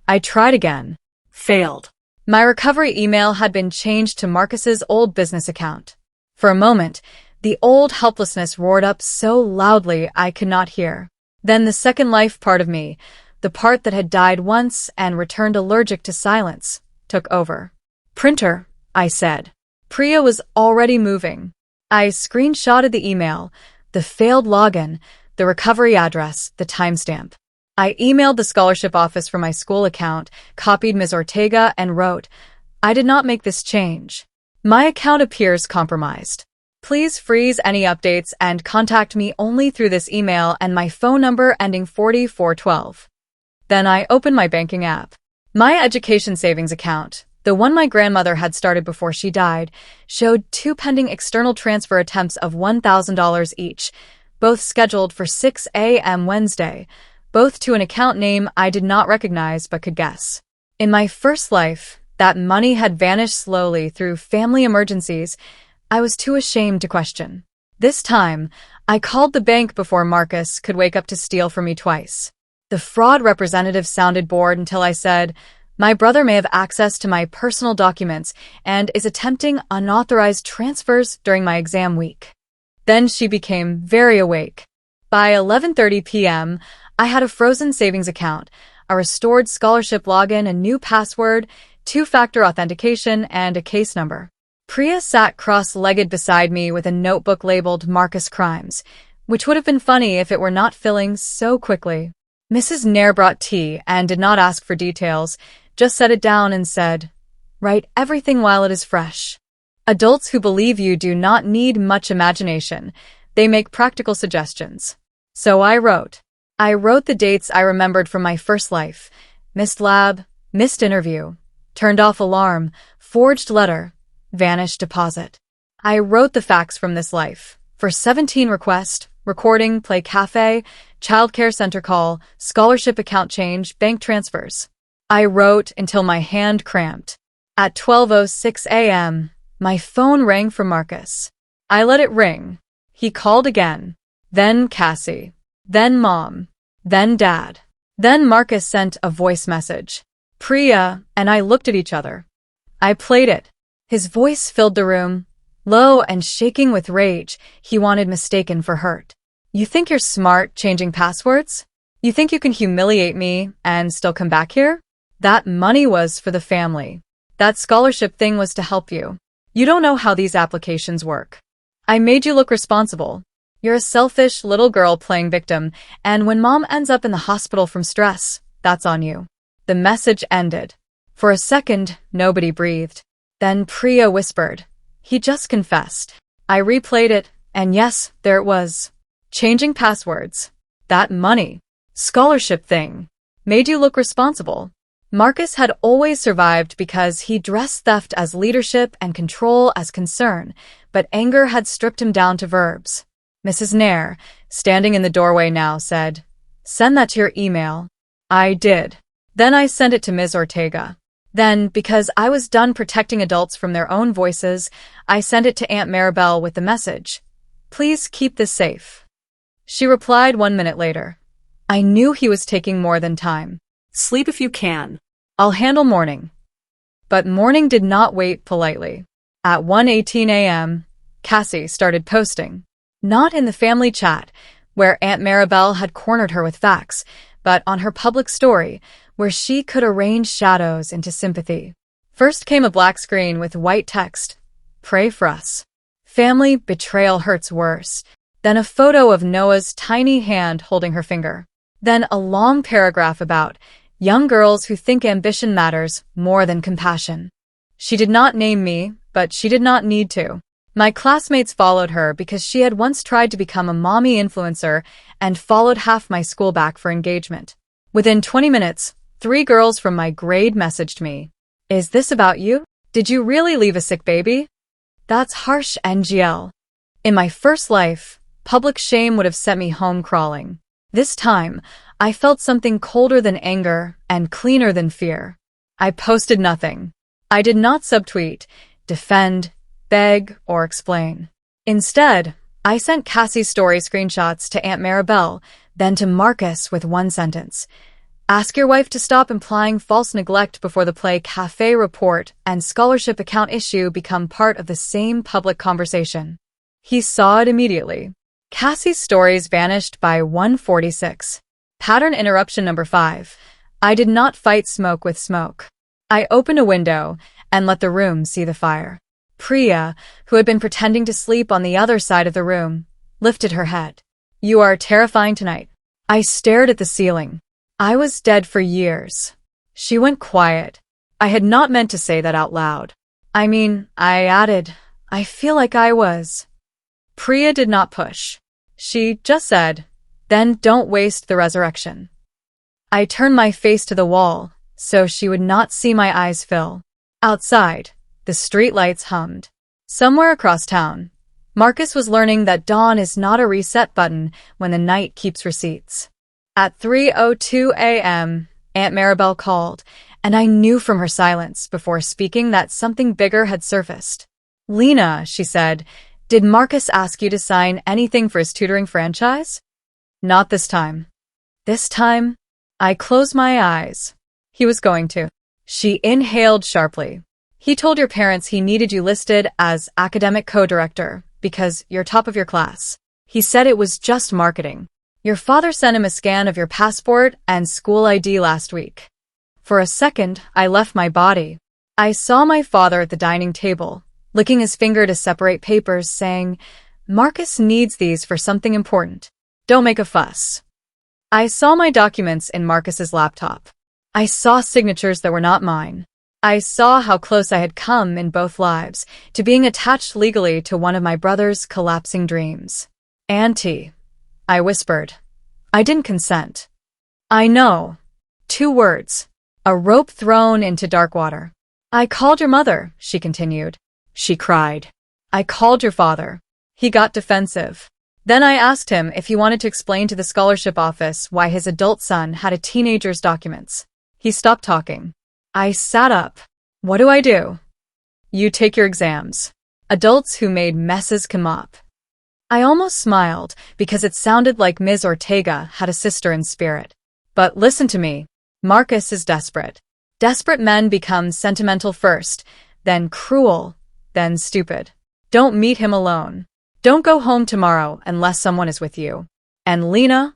I tried again. Failed. My recovery email had been changed to Marcus's old business account. For a moment, the old helplessness roared up so loudly I could not hear. Then the second life part of me, the part that had died once and returned allergic to silence, took over. "Printer," I said. Priya was already moving. I screenshotted the email, the failed login, the recovery address, the timestamp. I emailed the scholarship office from my school account, copied Ms. Ortega, and wrote, "I did not make this change. My account appears compromised. Please freeze any updates and contact me only through this email and my phone number ending 4412. Then I opened my banking app. My education savings account, the one my grandmother had started before she died, showed 2 pending external transfer attempts of $1,000 each, both scheduled for 6 a.m. Wednesday, both to an account name I did not recognize but could guess. In my first life, that money had vanished slowly through family emergencies I was too ashamed to question. This time, I called the bank before Marcus could wake up to steal from me twice. The fraud representative sounded bored until I said, My brother may have access to my personal documents and is attempting unauthorized transfers during my exam week. Then she became very awake. By 11:30 p.m., I had a frozen savings account, a restored scholarship login, a new password, two-factor authentication, and a case number. Priya sat cross-legged beside me with a notebook labeled Marcus Crimes, which would have been funny if it were not filling so quickly. Mrs. Nair brought tea and did not ask for details, just set it down and said, "Write everything while it is fresh." Adults who believe you do not need much imagination. They make practical suggestions. So I wrote the dates I remembered from my first life. Missed lab, missed interview, turned off alarm, forged letter, vanished deposit. I wrote the facts from this life. For 17 request, recording, play cafe, childcare center call, scholarship account change, bank transfers. I wrote until my hand cramped. At 12:06 a.m., my phone rang from Marcus. I let it ring. He called again. Then Cassie. Then Mom. Then Dad. Then Marcus sent a voice message. Priya and I looked at each other. I played it. His voice filled the room. Low and shaking with rage, he wanted mistaken for hurt. You think you're smart changing passwords? You think you can humiliate me and still come back here? That money was for the family. That scholarship thing was to help you. You don't know how these applications work. I made you look responsible. You're a selfish little girl playing victim, and when Mom ends up in the hospital from stress, that's on you. The message ended. For a second, nobody breathed. Then Priya whispered, "He just confessed." I replayed it, and yes, there it was. Changing passwords. That money. Scholarship thing. Made you look responsible. Marcus had always survived because he dressed theft as leadership and control as concern, but anger had stripped him down to verbs. Mrs. Nair, standing in the doorway now, said, "Send that to your email." I did. Then I sent it to Ms. Ortega. Then, because I was done protecting adults from their own voices, I sent it to Aunt Maribel with the message, "Please keep this safe." She replied 1 minute later. I knew he was taking more than time. Sleep if you can. I'll handle morning. But morning did not wait politely. At 1:18 a.m., Cassie started posting. Not in the family chat, where Aunt Maribel had cornered her with facts, but on her public story, where she could arrange shadows into sympathy. First came a black screen with white text, "Pray for us. Family betrayal hurts worse." Then a photo of Noah's tiny hand holding her finger. Then a long paragraph about young girls who think ambition matters more than compassion. She did not name me, but she did not need to. My classmates followed her because she had once tried to become a mommy influencer and followed half my school back for engagement. Within 20 minutes, 3 girls from my grade messaged me. "Is this about you? Did you really leave a sick baby?" That's harsh, NGL. In my first life, public shame would have sent me home crawling. This time, I felt something colder than anger and cleaner than fear. I posted nothing. I did not subtweet, defend, beg, or explain. Instead, I sent Cassie's story screenshots to Aunt Maribel, then to Marcus with one sentence. "Ask your wife to stop implying false neglect before the play cafe report and scholarship account issue become part of the same public conversation." He saw it immediately. Cassie's stories vanished by 1:46. Pattern interruption number 5. I did not fight smoke with smoke. I opened a window and let the room see the fire. Priya, who had been pretending to sleep on the other side of the room, lifted her head. "You are terrifying tonight." I stared at the ceiling. I was dead for years. She went quiet. I had not meant to say that out loud. I added, "I feel like I was." Priya did not push. She just said, "Then don't waste the resurrection." I turned my face to the wall, so she would not see my eyes fill. Outside, the streetlights hummed. Somewhere across town, Marcus was learning that dawn is not a reset button when the night keeps receipts. At 3:02 a.m., Aunt Maribel called, and I knew from her silence before speaking that something bigger had surfaced. "Lena," she said, "did Marcus ask you to sign anything for his tutoring franchise?" "Not this time." This time, I closed my eyes. He was going to. She inhaled sharply. He told your parents he needed you listed as academic co-director because you're top of your class. He said it was just marketing. Your father sent him a scan of your passport and school ID last week. For a second, I left my body. I saw my father at the dining table, licking his finger to separate papers, saying, "Marcus needs these for something important. Don't make a fuss." I saw my documents in Marcus's laptop. I saw signatures that were not mine. I saw how close I had come in both lives to being attached legally to one of my brother's collapsing dreams. "Auntie," I whispered. I didn't consent. "I know." 2 words. A rope thrown into dark water. "I called your mother," she continued. She cried. "I called your father." He got defensive. Then I asked him if he wanted to explain to the scholarship office why his adult son had a teenager's documents. He stopped talking. I sat up. "What do I do?" "You take your exams. Adults who made messes come up." I almost smiled because it sounded like Ms. Ortega had a sister in spirit. But listen to me. Marcus is desperate. Desperate men become sentimental first, then cruel, then stupid. Don't meet him alone. Don't go home tomorrow unless someone is with you. And Lena?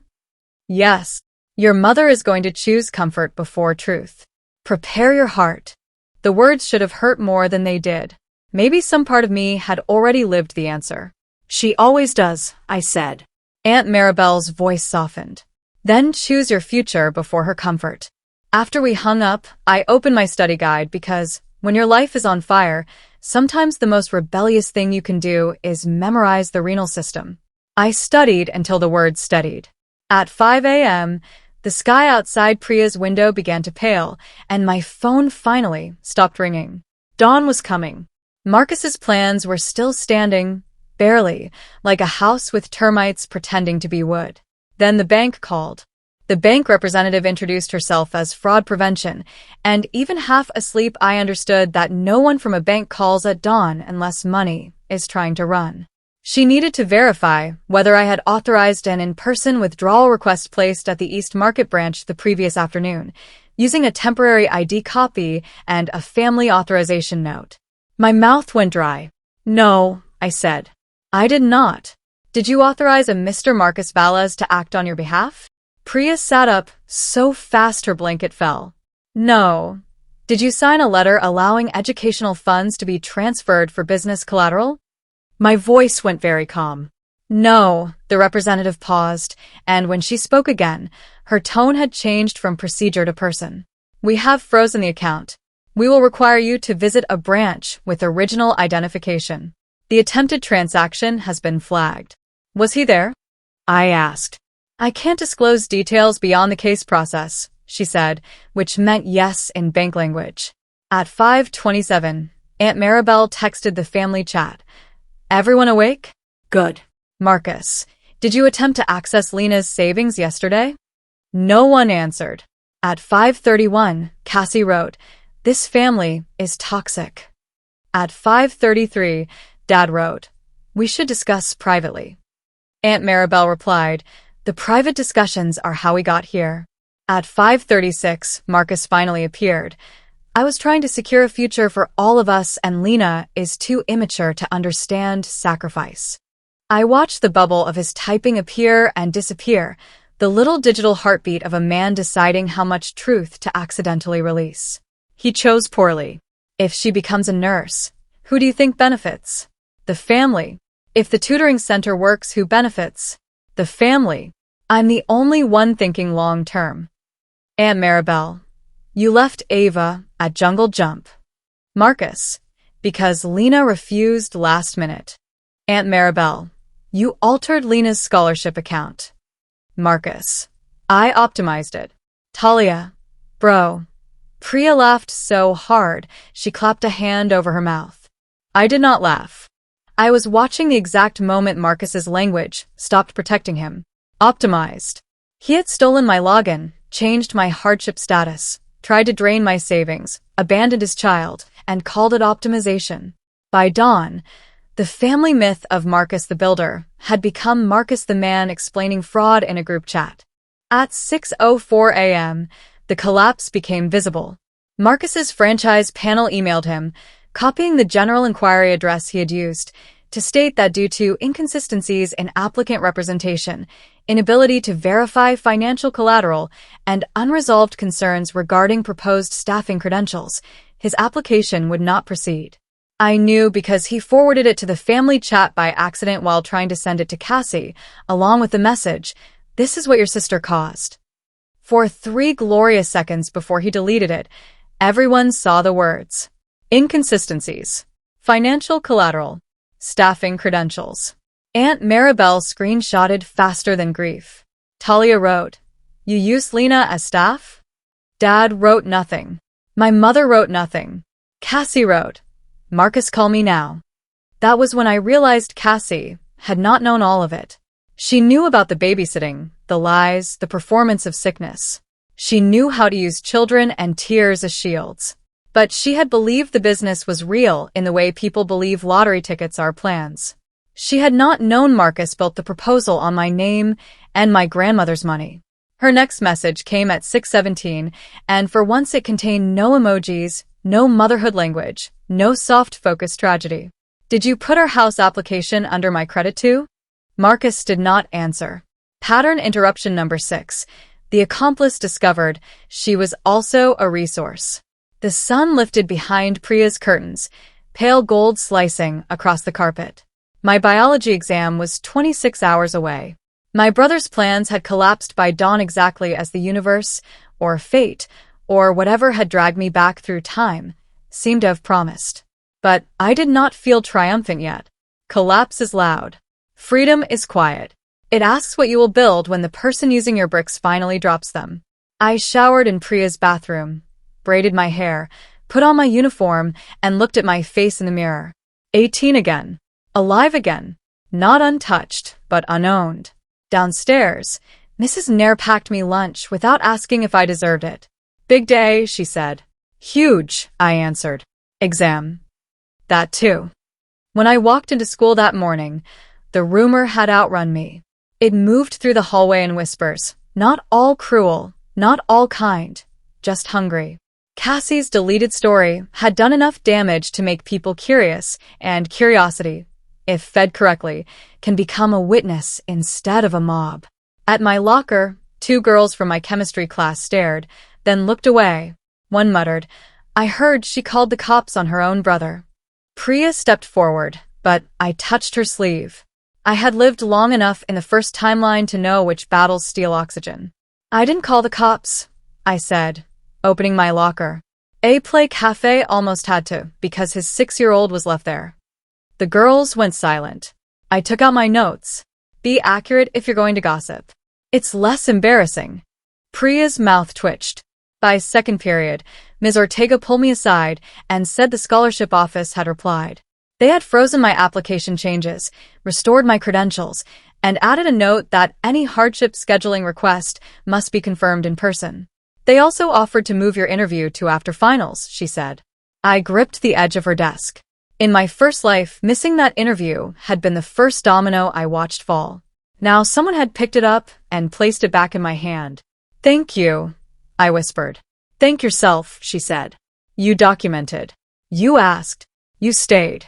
Yes, your mother is going to choose comfort before truth. Prepare your heart. The words should have hurt more than they did. Maybe some part of me had already lived the answer. "She always does," I said. Aunt Maribel's voice softened. "Then choose your future before her comfort." After we hung up, I opened my study guide because, when your life is on fire, sometimes the most rebellious thing you can do is memorize the renal system. I studied until the words steadied. At 5 a.m., the sky outside Priya's window began to pale, and my phone finally stopped ringing. Dawn was coming. Marcus's plans were still standing, barely, like a house with termites pretending to be wood. Then the bank called. The bank representative introduced herself as fraud prevention, and even half asleep I understood that no one from a bank calls at dawn unless money is trying to run. She needed to verify whether I had authorized an in-person withdrawal request placed at the East Market branch the previous afternoon, using a temporary ID copy and a family authorization note. My mouth went dry. "No," I said. "I did not. Did you authorize a Mr. Marcus Valles to act on your behalf?" Priya sat up so fast her blanket fell. "No. Did you sign a letter allowing educational funds to be transferred for business collateral?" My voice went very calm. "No." The representative paused, and when she spoke again, her tone had changed from procedure to person. "We have frozen the account. We will require you to visit a branch with original identification. The attempted transaction has been flagged." "Was he there?" I asked. "I can't disclose details beyond the case process," she said, which meant yes in bank language. At 5:27, Aunt Maribel texted the family chat. "Everyone awake? Good. Marcus, did you attempt to access Lena's savings yesterday?" No one answered. At 5:31, Cassie wrote, "This family is toxic." At 5:33, Dad wrote, "We should discuss privately." Aunt Maribel replied, "The private discussions are how we got here." At 5:36, Marcus finally appeared. "I was trying to secure a future for all of us, and Lena is too immature to understand sacrifice." I watched the bubble of his typing appear and disappear, the little digital heartbeat of a man deciding how much truth to accidentally release. He chose poorly. If she becomes a nurse, who do you think benefits? The family. If the tutoring center works, who benefits? The family. I'm the only one thinking long-term. Aunt Maribel, you left Ava at Jungle Jump. Marcus, because Lena refused last minute. Aunt Maribel, you altered Lena's scholarship account. Marcus, I optimized it. Talia, bro. Priya laughed so hard, she clapped a hand over her mouth. I did not laugh. I was watching the exact moment Marcus's language stopped protecting him. Optimized. He had stolen my login, changed my hardship status, tried to drain my savings, abandoned his child, and called it optimization. By dawn, the family myth of Marcus the Builder had become Marcus the Man explaining fraud in a group chat. At 6:04 a.m., the collapse became visible. Marcus's franchise panel emailed him, copying the general inquiry address he had used, to state that due to inconsistencies in applicant representation, inability to verify financial collateral, and unresolved concerns regarding proposed staffing credentials, his application would not proceed. I knew because he forwarded it to the family chat by accident while trying to send it to Cassie, along with the message, "This is what your sister caused." For 3 glorious seconds before he deleted it, everyone saw the words, inconsistencies, financial collateral, staffing credentials. Aunt Maribel screenshotted faster than grief. Talia wrote, "You used Lena as staff?" Dad wrote nothing. My mother wrote nothing. Cassie wrote, "Marcus, call me now." That was when I realized Cassie had not known all of it. She knew about the babysitting, the lies, the performance of sickness. She knew how to use children and tears as shields. But she had believed the business was real in the way people believe lottery tickets are plans. She had not known Marcus built the proposal on my name and my grandmother's money. Her next message came at 6:17, and for once it contained no emojis, no motherhood language, no soft-focused tragedy. "Did you put our house application under my credit too?" Marcus did not answer. Pattern interruption number 6. The accomplice discovered she was also a resource. The sun lifted behind Priya's curtains, pale gold slicing across the carpet. My biology exam was 26 hours away. My brother's plans had collapsed by dawn exactly as the universe, or fate, or whatever had dragged me back through time, seemed to have promised. But I did not feel triumphant yet. Collapse is loud. Freedom is quiet. It asks what you will build when the person using your bricks finally drops them. I showered in Priya's bathroom, braided my hair, put on my uniform, and looked at my face in the mirror. 18 again. Alive again. Not untouched, but unowned. Downstairs, Mrs. Nair packed me lunch without asking if I deserved it. "Big day," she said. "Huge," I answered. "Exam." That too. When I walked into school that morning, the rumor had outrun me. It moved through the hallway in whispers, not all cruel, not all kind, just hungry. Cassie's deleted story had done enough damage to make people curious, and curiosity, if fed correctly, can become a witness instead of a mob. At my locker, 2 girls from my chemistry class stared, then looked away. One muttered, "I heard she called the cops on her own brother." Priya stepped forward, but I touched her sleeve. I had lived long enough in the first timeline to know which battles steal oxygen. "I didn't call the cops," I said, opening my locker. A Play Cafe almost had to, because his 6-year-old was left there. The girls went silent. I took out my notes. "Be accurate if you're going to gossip. It's less embarrassing." Priya's mouth twitched. By second period, Ms. Ortega pulled me aside and said the scholarship office had replied. They had frozen my application changes, restored my credentials, and added a note that any hardship scheduling request must be confirmed in person. "They also offered to move your interview to after finals," she said. I gripped the edge of her desk. In my first life, missing that interview had been the first domino I watched fall. Now someone had picked it up and placed it back in my hand. "Thank you," I whispered. "Thank yourself," she said. "You documented. You asked. You stayed."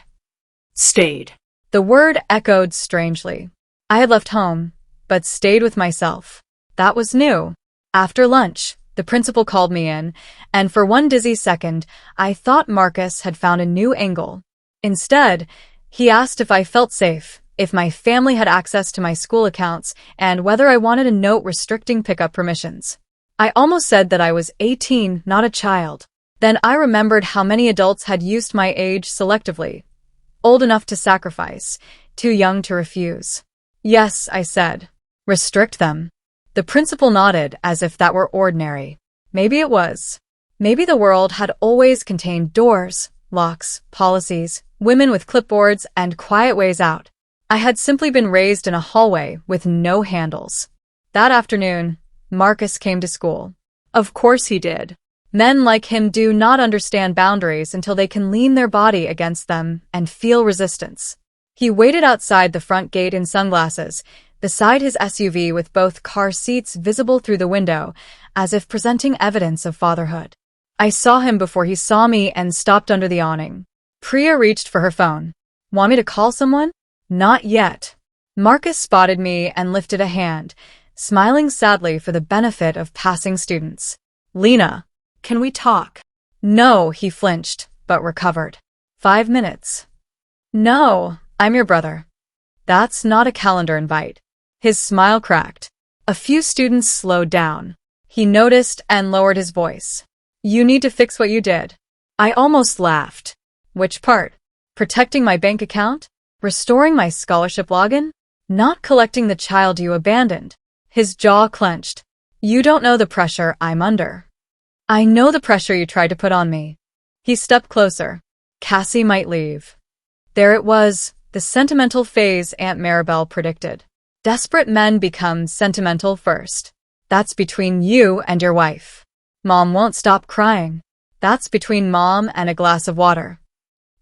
Stayed. The word echoed strangely. I had left home, but stayed with myself. That was new. After lunch, the principal called me in, and for one dizzy second, I thought Marcus had found a new angle. Instead, he asked if I felt safe, if my family had access to my school accounts, and whether I wanted a note restricting pickup permissions. I almost said that I was 18, not a child. Then I remembered how many adults had used my age selectively. Old enough to sacrifice, too young to refuse. "Yes," I said. "Restrict them." The principal nodded as if that were ordinary. Maybe it was. Maybe the world had always contained doors, locks, policies, women with clipboards, and quiet ways out. I had simply been raised in a hallway with no handles. That afternoon, Marcus came to school. Of course he did. Men like him do not understand boundaries until they can lean their body against them and feel resistance. He waited outside the front gate in sunglasses, beside his SUV with both car seats visible through the window, as if presenting evidence of fatherhood. I saw him before he saw me and stopped under the awning. Priya reached for her phone. Want me to call someone? Not yet. Marcus spotted me and lifted a hand, smiling sadly for the benefit of passing students. Lena, Can we talk? no, he flinched, but recovered. 5 minutes. No, I'm your brother. That's not a calendar invite. His smile cracked. A few students slowed down. He noticed and lowered his voice. You need to fix what you did. I almost laughed. Which part? Protecting my bank account? Restoring my scholarship login? Not collecting the child you abandoned. His jaw clenched. You don't know the pressure I'm under. I know the pressure you tried to put on me. He stepped closer. Cassie might leave. There it was, the sentimental phase Aunt Maribel predicted. Desperate men become sentimental first. That's between you and your wife. Mom won't stop crying. That's between Mom and a glass of water.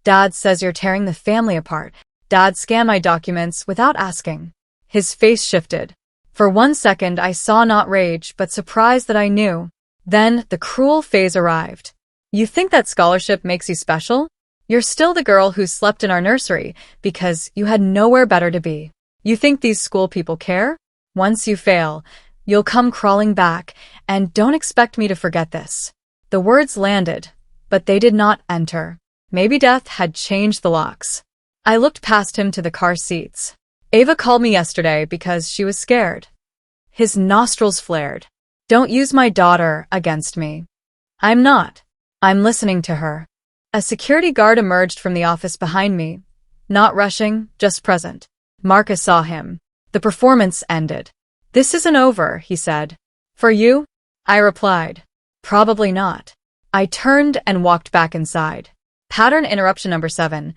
Dad says you're tearing the family apart. Dad scanned my documents without asking. His face shifted. For 1 second I saw not rage but surprise that I knew. Then the cruel phase arrived. You think that scholarship makes you special? You're still the girl who slept in our nursery because you had nowhere better to be. You think these school people care? Once you fail, you'll come crawling back, and don't expect me to forget this. The words landed, but they did not enter. Maybe death had changed the locks. I looked past him to the car seats. Ava called me yesterday because she was scared. His nostrils flared. Don't use my daughter against me. I'm not. I'm listening to her. A security guard emerged from the office behind me. Not rushing, just present. Marcus saw him. The performance ended. This isn't over, he said. For you? I replied. Probably not. I turned and walked back inside. Pattern interruption number 7.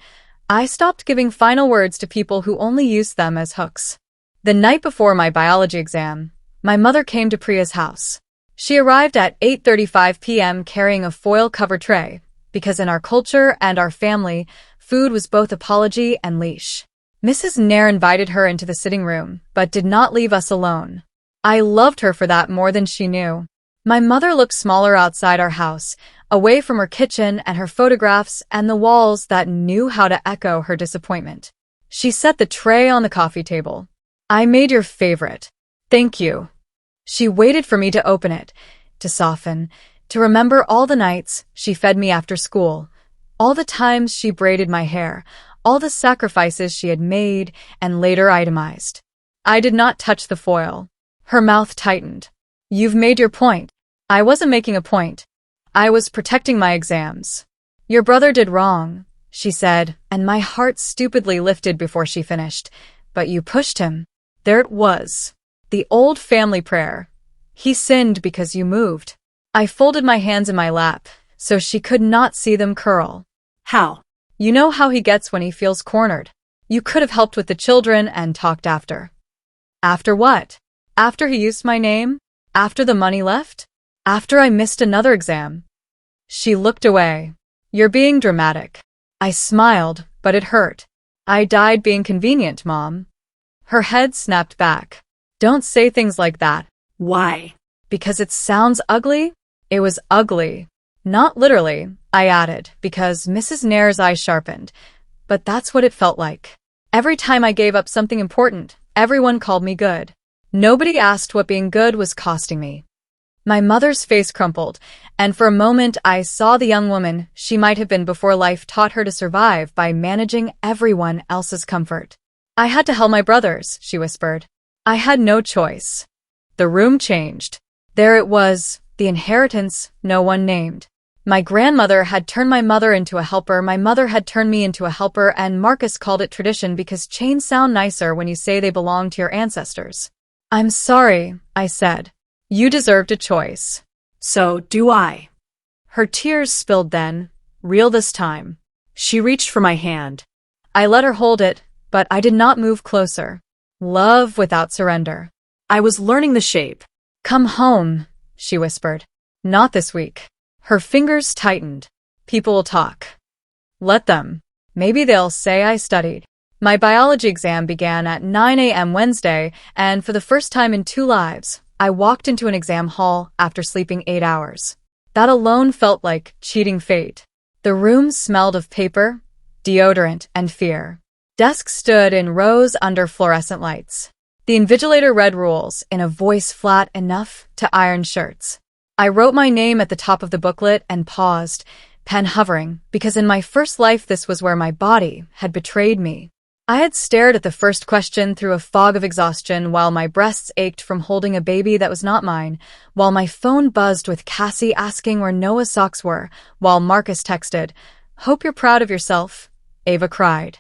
I stopped giving final words to people who only used them as hooks. The night before my biology exam, my mother came to Priya's house. She arrived at 8:35 p.m. carrying a foil cover tray, because in our culture and our family, food was both apology and leash. Mrs. Nair invited her into the sitting room, but did not leave us alone. I loved her for that more than she knew. My mother looked smaller outside our house, away from her kitchen and her photographs and the walls that knew how to echo her disappointment. She set the tray on the coffee table. I made your favorite. Thank you. She waited for me to open it, to soften, to remember all the nights she fed me after school, all the times she braided my hair, all the sacrifices she had made and later itemized. I did not touch the foil. Her mouth tightened. You've made your point. I wasn't making a point. I was protecting my exams. Your brother did wrong, she said, and my heart stupidly lifted before she finished. But you pushed him. There it was. The old family prayer. He sinned because you moved. I folded my hands in my lap, so she could not see them curl. How? You know how he gets when he feels cornered. You could have helped with the children and talked after. After what? After he used my name? After the money left? After I missed another exam? She looked away. You're being dramatic. I smiled, but it hurt. I died being convenient, Mom. Her head snapped back. Don't say things like that. Why? Because it sounds ugly? It was ugly. Not literally, I added, because Mrs. Nair's eyes sharpened. But that's what it felt like. Every time I gave up something important, everyone called me good. Nobody asked what being good was costing me. My mother's face crumpled, and for a moment I saw the young woman she might have been before life taught her to survive by managing everyone else's comfort. I had to help my brothers, she whispered. I had no choice. The room changed. There it was, the inheritance no one named. My grandmother had turned my mother into a helper, my mother had turned me into a helper, and Marcus called it tradition because chains sound nicer when you say they belong to your ancestors. I'm sorry, I said. You deserved a choice. So do I. Her tears spilled then, real this time. She reached for my hand. I let her hold it, but I did not move closer. Love without surrender. I was learning the shape. Come home, she whispered. Not this week. Her fingers tightened. People will talk. Let them. Maybe they'll say I studied. My biology exam began at 9 a.m. Wednesday, and for the first time in 2 lives, I walked into an exam hall after sleeping 8 hours. That alone felt like cheating fate. The room smelled of paper, deodorant, and fear. Desks stood in rows under fluorescent lights. The invigilator read rules in a voice flat enough to iron shirts. I wrote my name at the top of the booklet and paused, pen hovering, because in my first life this was where my body had betrayed me. I had stared at the first question through a fog of exhaustion while my breasts ached from holding a baby that was not mine, while my phone buzzed with Cassie asking where Noah's socks were, while Marcus texted, "Hope you're proud of yourself," Ava cried.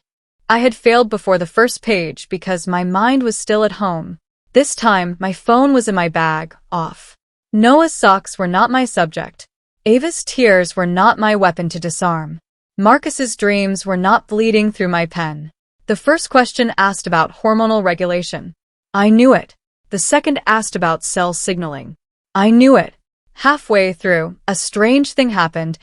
I had failed before the first page because my mind was still at home. This time, my phone was in my bag, off. Noah's socks were not my subject. Ava's tears were not my weapon to disarm. Marcus's dreams were not bleeding through my pen. The first question asked about hormonal regulation. I knew it. The second asked about cell signaling. I knew it. Halfway through, a strange thing happened.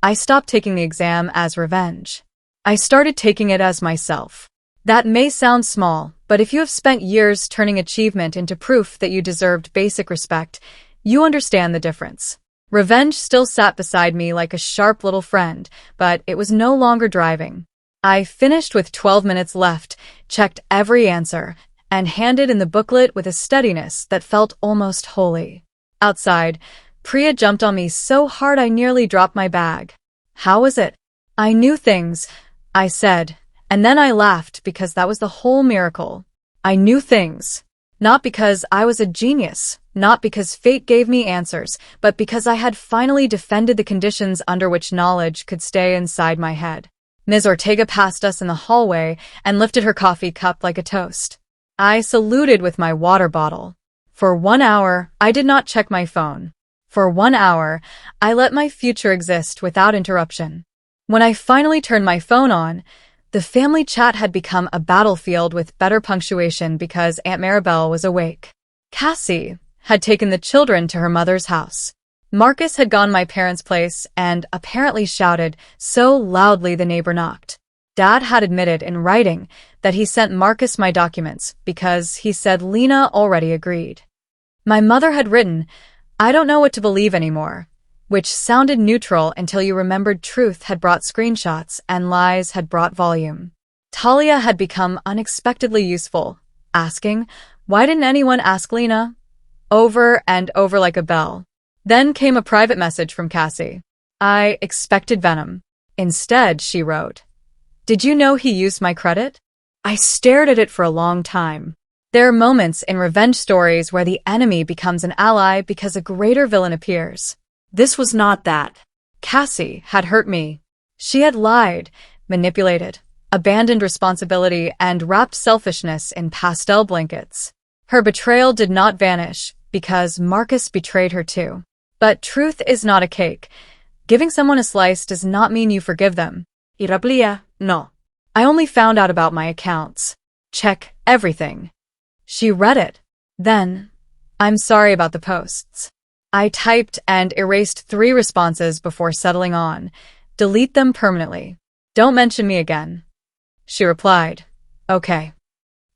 I stopped taking the exam as revenge. I started taking it as myself. That may sound small, but if you have spent years turning achievement into proof that you deserved basic respect, you understand the difference. Revenge still sat beside me like a sharp little friend, but it was no longer driving. I finished with 12 minutes left, checked every answer, and handed in the booklet with a steadiness that felt almost holy. Outside, Priya jumped on me so hard I nearly dropped my bag. "How was it?" "I knew things," I said, and then I laughed because that was the whole miracle. I knew things. Not because I was a genius, not because fate gave me answers, but because I had finally defended the conditions under which knowledge could stay inside my head. Ms. Ortega passed us in the hallway and lifted her coffee cup like a toast. I saluted with my water bottle. For 1 hour, I did not check my phone. For 1 hour, I let my future exist without interruption. When I finally turned my phone on, the family chat had become a battlefield with better punctuation because Aunt Maribel was awake. Cassie had taken the children to her mother's house. Marcus had gone my parents' place and apparently shouted so loudly the neighbor knocked. Dad had admitted in writing that he sent Marcus my documents because he said Lena already agreed. My mother had written, "I don't know what to believe anymore," which sounded neutral until you remembered truth had brought screenshots and lies had brought volume. Talia had become unexpectedly useful, asking, "Why didn't anyone ask Lena?" over and over like a bell. Then came a private message from Cassie. I expected venom. Instead, she wrote, "Did you know he used my credit?" I stared at it for a long time. There are moments in revenge stories where the enemy becomes an ally because a greater villain appears. This was not that. Cassie had hurt me. She had lied, manipulated, abandoned responsibility, and wrapped selfishness in pastel blankets. Her betrayal did not vanish because Marcus betrayed her too. But truth is not a cake. Giving someone a slice does not mean you forgive them. Irablia, no. I only found out about my accounts. Check everything. She read it. Then, "I'm sorry about the posts." I typed and erased 3 responses before settling on. "Delete them permanently. Don't mention me again." She replied, "Okay."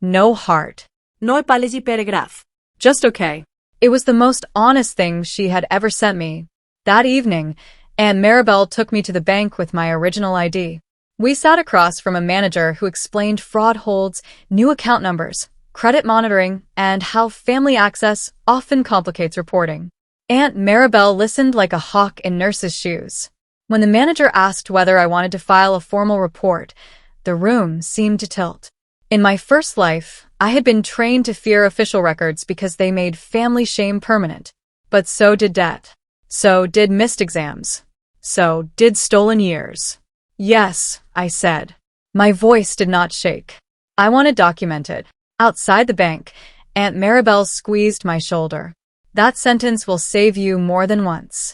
No heart. No epálesi paragraph. Just okay. It was the most honest thing she had ever sent me. That evening, Aunt Maribel took me to the bank with my original ID. We sat across from a manager who explained fraud holds, new account numbers, credit monitoring, and how family access often complicates reporting. Aunt Maribel listened like a hawk in nurse's shoes. When the manager asked whether I wanted to file a formal report, the room seemed to tilt. In my first life, I had been trained to fear official records because they made family shame permanent. But so did debt. So did missed exams. So did stolen years. "Yes," I said. My voice did not shake. "I want it documented." Outside the bank, Aunt Maribel squeezed my shoulder. "That sentence will save you more than once."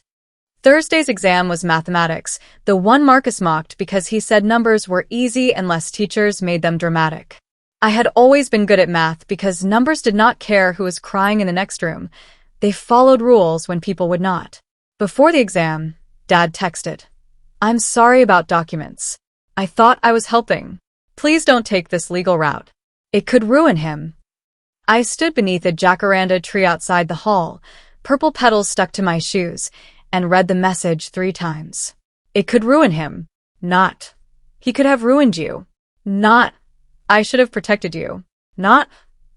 Thursday's exam was mathematics, the one Marcus mocked because he said numbers were easy unless teachers made them dramatic. I had always been good at math because numbers did not care who was crying in the next room. They followed rules when people would not. Before the exam, Dad texted, "I'm sorry about documents. I thought I was helping. Please don't take this legal route. It could ruin him." I stood beneath a jacaranda tree outside the hall, purple petals stuck to my shoes, and read the message 3 times. It could ruin him. Not. He could have ruined you. Not. I should have protected you. Not.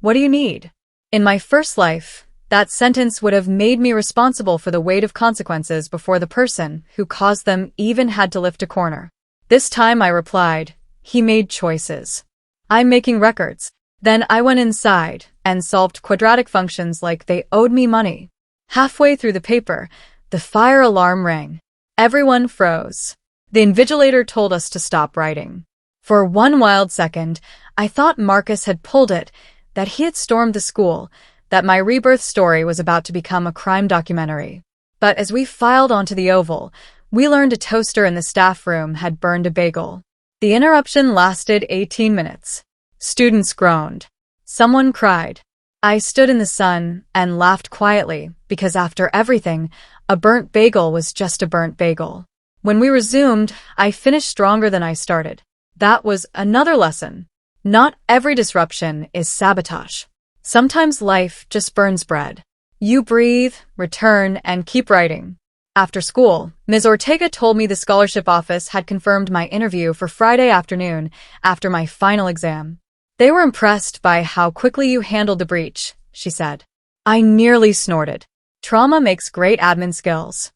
What do you need? In my first life, that sentence would have made me responsible for the weight of consequences before the person who caused them even had to lift a corner. This time I replied, he made choices. I'm making records. Then I went inside and solved quadratic functions like they owed me money. Halfway through the paper, the fire alarm rang. Everyone froze. The invigilator told us to stop writing. For one wild second, I thought Marcus had pulled it, that he had stormed the school, that my rebirth story was about to become a crime documentary. But as we filed onto the oval, we learned a toaster in the staff room had burned a bagel. The interruption lasted 18 minutes. Students groaned. Someone cried. I stood in the sun and laughed quietly because after everything, a burnt bagel was just a burnt bagel. When we resumed, I finished stronger than I started. That was another lesson. Not every disruption is sabotage. Sometimes life just burns bread. You breathe, return, and keep writing. After school, Ms. Ortega told me the scholarship office had confirmed my interview for Friday afternoon after my final exam. They were impressed by how quickly you handled the breach, she said. I nearly snorted. Trauma makes great admin skills.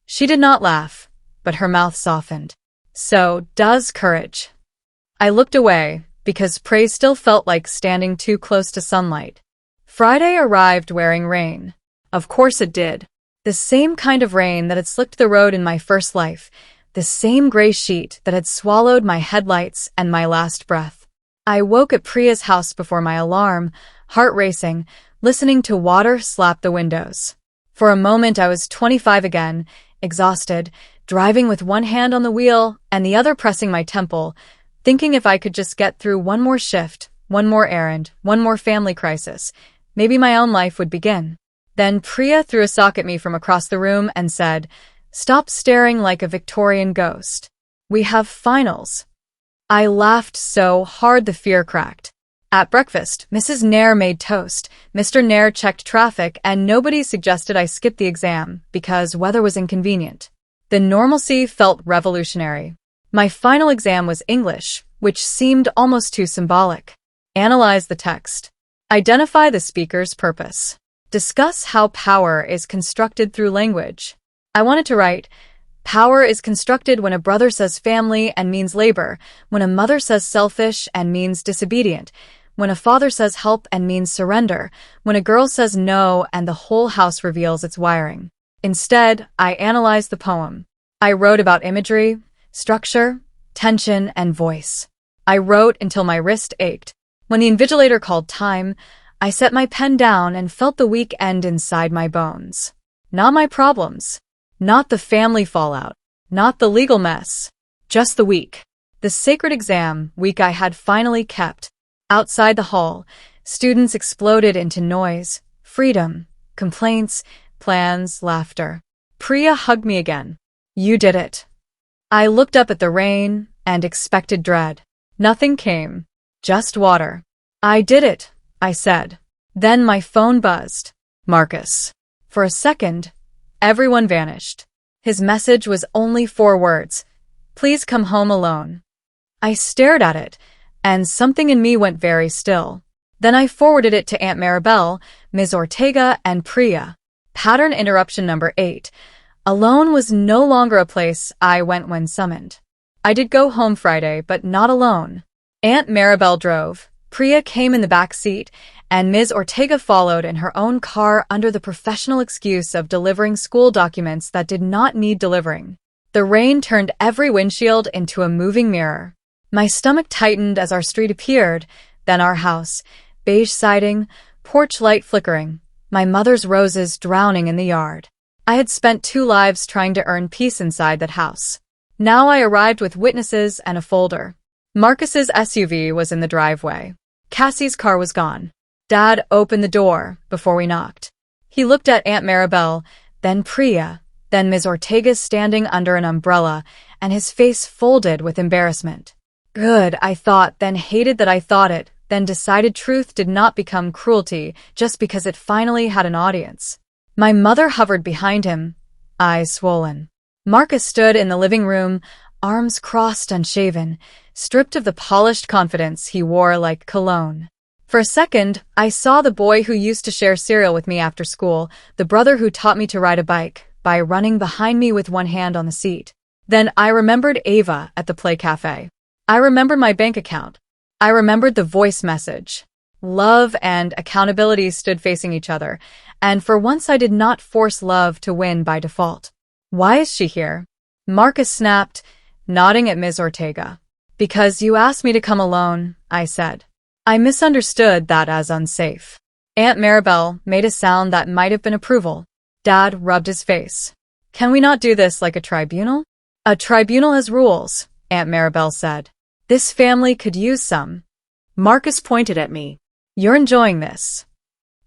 She did not laugh, but her mouth softened. So does courage. I looked away, because praise still felt like standing too close to sunlight. Friday arrived wearing rain. Of course it did. The same kind of rain that had slicked the road in my first life, the same gray sheet that had swallowed my headlights and my last breath. I woke at Priya's house before my alarm, heart racing, listening to water slap the windows. For a moment I was 25 again, exhausted, driving with one hand on the wheel and the other pressing my temple, thinking if I could just get through one more shift, one more errand, one more family crisis, maybe my own life would begin. Then Priya threw a sock at me from across the room and said, "Stop staring like a Victorian ghost. We have finals." I laughed so hard the fear cracked. At breakfast, Mrs. Nair made toast, Mr. Nair checked traffic, and nobody suggested I skip the exam because weather was inconvenient. The normalcy felt revolutionary. My final exam was English, which seemed almost too symbolic. Analyze the text. Identify the speaker's purpose. Discuss how power is constructed through language. I wanted to write, power is constructed when a brother says family and means labor, when a mother says selfish and means disobedient, when a father says help and means surrender, when a girl says no and the whole house reveals its wiring. Instead, I analyzed the poem. I wrote about imagery, structure, tension, and voice. I wrote until my wrist ached. When the invigilator called time, I set my pen down and felt the week end inside my bones. Not my problems. Not the family fallout. Not the legal mess. Just the week. The sacred exam week I had finally kept. Outside the hall, students exploded into noise, freedom, complaints, plans, laughter. Priya hugged me again. You did it. I looked up at the rain and expected dread. Nothing came. Just water. I did it, I said. Then my phone buzzed. Marcus. For a second, everyone vanished. His message was only 4 words. Please come home alone. I stared at it, and something in me went very still. Then I forwarded it to Aunt Maribel, Ms. Ortega, and Priya. Pattern interruption number 8. Alone was no longer a place I went when summoned. I did go home Friday, but not alone. Aunt Maribel drove. Priya came in the back seat, and Ms. Ortega followed in her own car under the professional excuse of delivering school documents that did not need delivering. The rain turned every windshield into a moving mirror. My stomach tightened as our street appeared, then our house, beige siding, porch light flickering, my mother's roses drowning in the yard. I had spent 2 lives trying to earn peace inside that house. Now I arrived with witnesses and a folder. Marcus's SUV was in the driveway. Cassie's car was gone. Dad opened the door before we knocked. He looked at Aunt Maribel, then Priya, then Ms. Ortega standing under an umbrella, and his face folded with embarrassment. Good, I thought, then hated that I thought it, then decided truth did not become cruelty just because it finally had an audience. My mother hovered behind him, eyes swollen. Marcus stood in the living room, arms crossed and shaven, stripped of the polished confidence he wore like cologne. For a second, I saw the boy who used to share cereal with me after school, the brother who taught me to ride a bike, by running behind me with one hand on the seat. Then I remembered Ava at the play cafe. I remembered my bank account. I remembered the voice message. Love and accountability stood facing each other, and for once I did not force love to win by default. Why is she here? Marcus snapped, nodding at Ms. Ortega. Because you asked me to come alone, I said. I misunderstood that as unsafe. Aunt Maribel made a sound that might have been approval. Dad rubbed his face. Can we not do this like a tribunal? A tribunal has rules, Aunt Maribel said. This family could use some. Marcus pointed at me. You're enjoying this.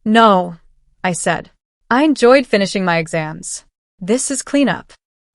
No, I said. I enjoyed finishing my exams. This is cleanup.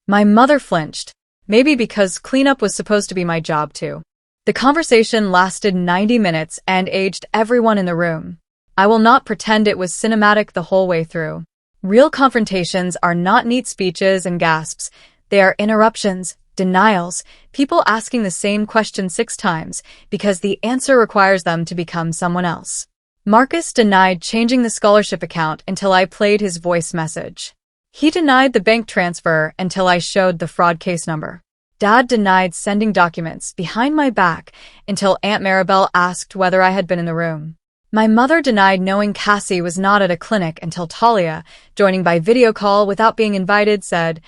My mother flinched, maybe because cleanup was supposed to be my job too. The conversation lasted 90 minutes and aged everyone in the room. I will not pretend it was cinematic the whole way through. Real confrontations are not neat speeches and gasps. They are interruptions, denials, people asking the same question 6 times because the answer requires them to become someone else. Marcus denied changing the scholarship account until I played his voice message. He denied the bank transfer until I showed the fraud case number. Dad denied sending documents behind my back until Aunt Maribel asked whether I had been in the room. My mother denied knowing Cassie was not at a clinic until Talia, joining by video call without being invited, said,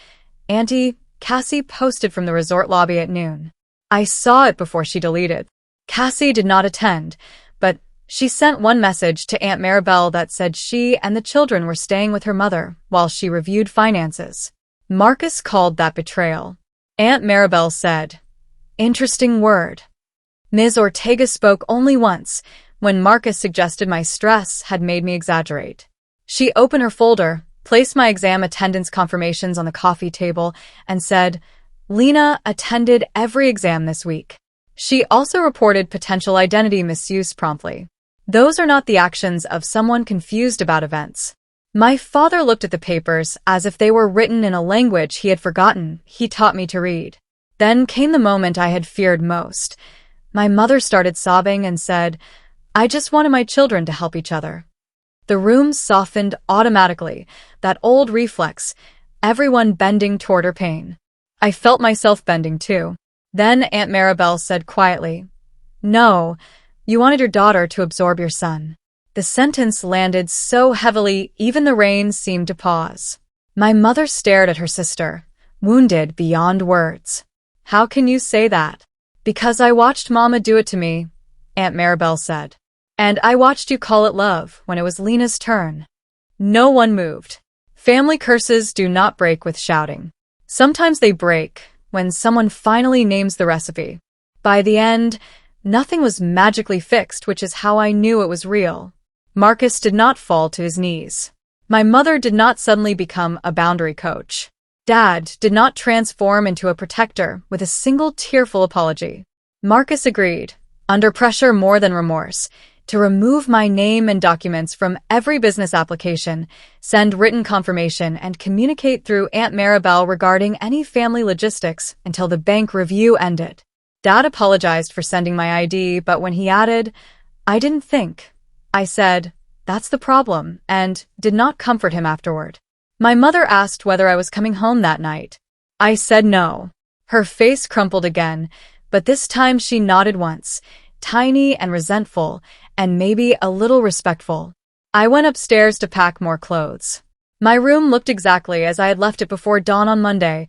Auntie, Cassie posted from the resort lobby at noon. I saw it before she deleted. Cassie did not attend, but she sent one message to Aunt Maribel that said she and the children were staying with her mother while she reviewed finances. Marcus called that betrayal. Aunt Maribel said, Interesting word. Ms. Ortega spoke only once, when Marcus suggested my stress had made me exaggerate. She opened her folder, placed my exam attendance confirmations on the coffee table, and said, Lena attended every exam this week. She also reported potential identity misuse promptly. Those are not the actions of someone confused about events. My father looked at the papers as if they were written in a language he had forgotten he taught me to read. Then came the moment I had feared most. My mother started sobbing and said, I just wanted my children to help each other. The room softened automatically, that old reflex, everyone bending toward her pain. I felt myself bending too. Then Aunt Maribel said quietly, No, you wanted your daughter to absorb your son. The sentence landed so heavily even the rain seemed to pause. My mother stared at her sister, wounded beyond words. How can you say that? Because I watched Mama do it to me, Aunt Maribel said. And I watched you call it love when it was Lena's turn. No one moved. Family curses do not break with shouting. Sometimes they break when someone finally names the recipe. By the end, nothing was magically fixed, which is how I knew it was real. Marcus did not fall to his knees. My mother did not suddenly become a boundary coach. Dad did not transform into a protector with a single tearful apology. Marcus agreed, under pressure more than remorse, to remove my name and documents from every business application, send written confirmation, and communicate through Aunt Maribel regarding any family logistics until the bank review ended. Dad apologized for sending my ID, but when he added, I didn't think, I said, that's the problem, and did not comfort him afterward. My mother asked whether I was coming home that night. I said no. Her face crumpled again, but this time she nodded once, tiny and resentful, and maybe a little respectful. I went upstairs to pack more clothes. My room looked exactly as I had left it before dawn on Monday.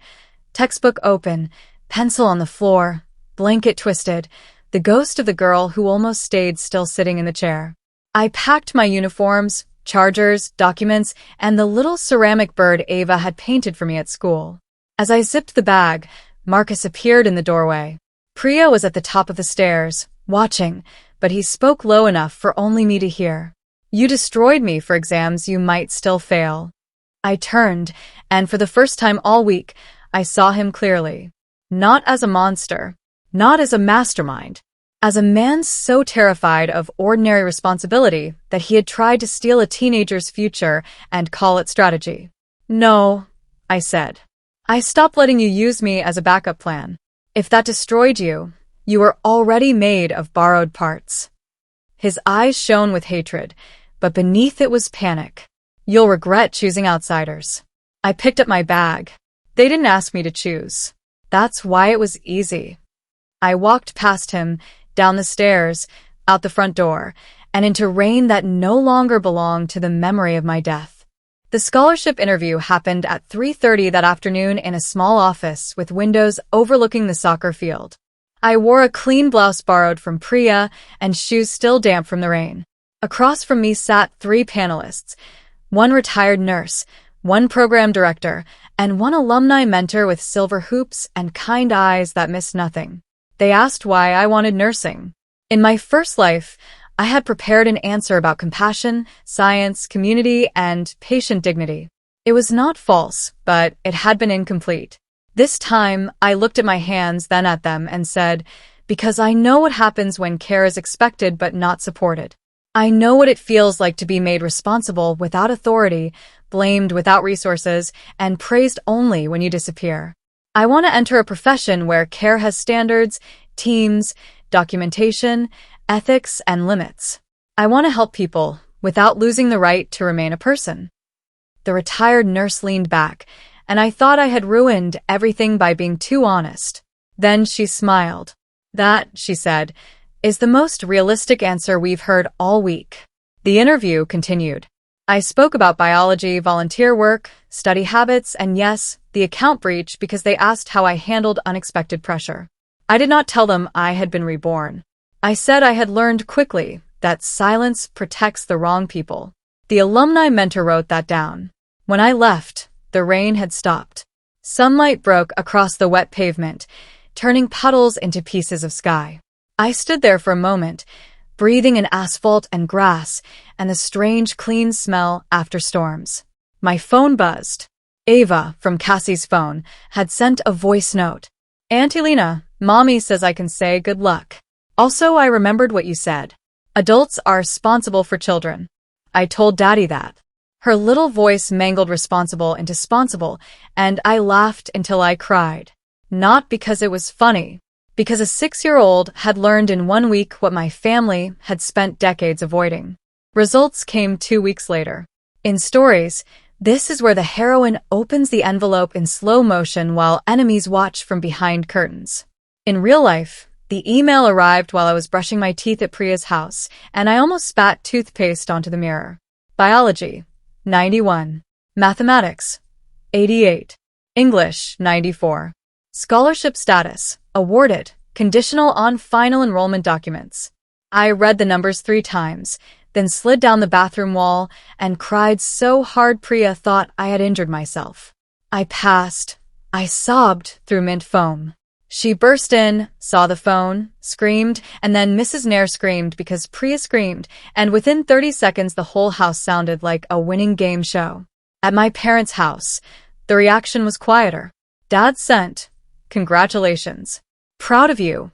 Textbook open, pencil on the floor, blanket twisted, the ghost of the girl who almost stayed still sitting in the chair. I packed my uniforms, chargers, documents, and the little ceramic bird Ava had painted for me at school. As I zipped the bag, Marcus appeared in the doorway. Priya was at the top of the stairs, watching, but he spoke low enough for only me to hear. You destroyed me for exams you might still fail. I turned, and for the first time all week, I saw him clearly. Not as a monster, not as a mastermind, as a man so terrified of ordinary responsibility that he had tried to steal a teenager's future and call it strategy. No, I said. I stopped letting you use me as a backup plan. If that destroyed you, you were already made of borrowed parts. His eyes shone with hatred, but beneath it was panic. You'll regret choosing outsiders. I picked up my bag. They didn't ask me to choose. That's why it was easy. I walked past him, down the stairs, out the front door, and into rain that no longer belonged to the memory of my death. The scholarship interview happened at 3:30 that afternoon in a small office with windows overlooking the soccer field. I wore a clean blouse borrowed from Priya and shoes still damp from the rain. Across from me sat 3 panelists, one retired nurse, one program director, and one alumni mentor with silver hoops and kind eyes that missed nothing. They asked why I wanted nursing. In my first life, I had prepared an answer about compassion, science, community, and patient dignity. It was not false, but it had been incomplete. This time, I looked at my hands, then at them, and said, because I know what happens when care is expected but not supported. I know what it feels like to be made responsible without authority, blamed without resources, and praised only when you disappear. I want to enter a profession where care has standards, teams, documentation, ethics, and limits. I want to help people without losing the right to remain a person. The retired nurse leaned back, and I thought I had ruined everything by being too honest. Then she smiled. That, she said, is the most realistic answer we've heard all week. The interview continued. I spoke about biology, volunteer work, study habits, and yes, the account breach because they asked how I handled unexpected pressure. I did not tell them I had been reborn. I said I had learned quickly that silence protects the wrong people. The alumni mentor wrote that down. When I left, the rain had stopped. Sunlight broke across the wet pavement, turning puddles into pieces of sky. I stood there for a moment, breathing in asphalt and grass and the strange clean smell after storms. My phone buzzed. Ava, from Cassie's phone, had sent a voice note. Auntie Lena, Mommy says I can say good luck. Also, I remembered what you said. Adults are responsible for children. I told Daddy that. Her little voice mangled responsible into sponsible, and I laughed until I cried. Not because it was funny. Because a 6-year-old had learned in 1 week what my family had spent decades avoiding. Results came 2 weeks later. In stories, this is where the heroine opens the envelope in slow motion while enemies watch from behind curtains. In real life, the email arrived while I was brushing my teeth at Priya's house, and I almost spat toothpaste onto the mirror. Biology, 91. Mathematics, 88. English, 94. Scholarship status, awarded, conditional on final enrollment documents. I read the numbers 3 times, then slid down the bathroom wall and cried so hard Priya thought I had injured myself. I passed. I sobbed through mint foam. She burst in, saw the phone, screamed, and then Mrs. Nair screamed because Priya screamed, and within 30 seconds the whole house sounded like a winning game show. At my parents' house, the reaction was quieter. Dad sent, "Congratulations. Proud of you."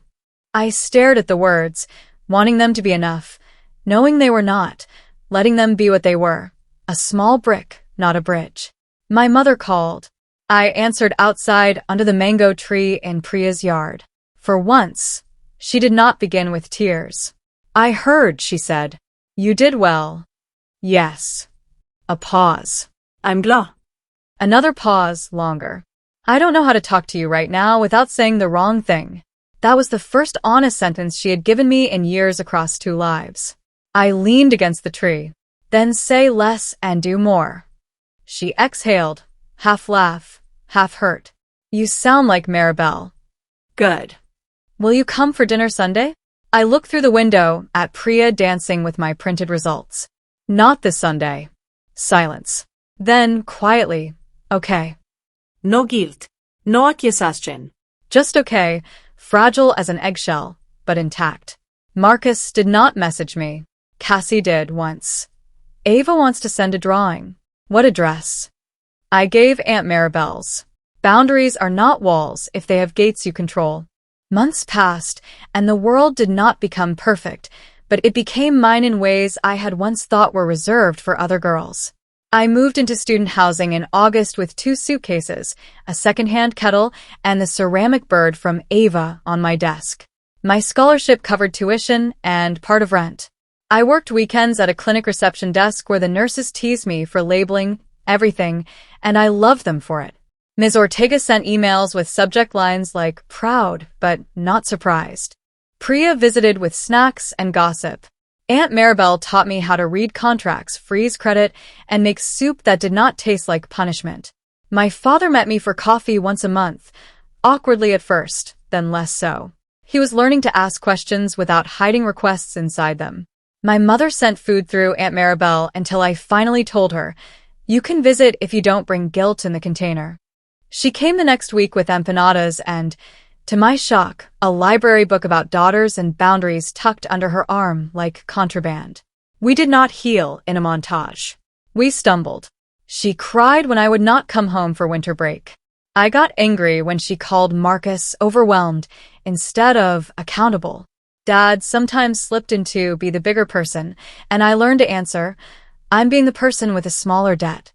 I stared at the words, wanting them to be enough, knowing they were not, letting them be what they were, a small brick, not a bridge. My mother called. I answered outside under the mango tree in Priya's yard. For once, she did not begin with tears. "I heard," she said. "You did well." "Yes." A pause. I'm glad. Another pause, longer. "I don't know how to talk to you right now without saying the wrong thing." That was the first honest sentence she had given me in years across 2 lives. I leaned against the tree. "Then say less and do more." She exhaled, half laugh, half hurt. "You sound like Maribel." Good. "Will you come for dinner Sunday?" I looked through the window at Priya dancing with my printed results. "Not this Sunday." Silence. Then, quietly, "Okay." No guilt. No accusation. Just okay, fragile as an eggshell, but intact. Marcus did not message me. Cassie did once. "Ava wants to send a drawing." "What address?" I gave Aunt Maribel's. Boundaries are not walls if they have gates you control. Months passed, and the world did not become perfect, but it became mine in ways I had once thought were reserved for other girls. I moved into student housing in August with 2 suitcases, a secondhand kettle, and the ceramic bird from Ava on my desk. My scholarship covered tuition and part of rent. I worked weekends at a clinic reception desk where the nurses teased me for labeling everything, and I loved them for it. Ms. Ortega sent emails with subject lines like proud but not surprised. Priya visited with snacks and gossip. Aunt Maribel taught me how to read contracts, freeze credit, and make soup that did not taste like punishment. My father met me for coffee once a month, awkwardly at first, then less so. He was learning to ask questions without hiding requests inside them. My mother sent food through Aunt Maribel until I finally told her, "You can visit if you don't bring guilt in the container." She came the next week with empanadas and, to my shock, a library book about daughters and boundaries tucked under her arm like contraband. We did not heal in a montage. We stumbled. She cried when I would not come home for winter break. I got angry when she called Marcus overwhelmed instead of accountable. Dad sometimes slipped into be the bigger person, and I learned to answer, I'm being the person with a smaller debt.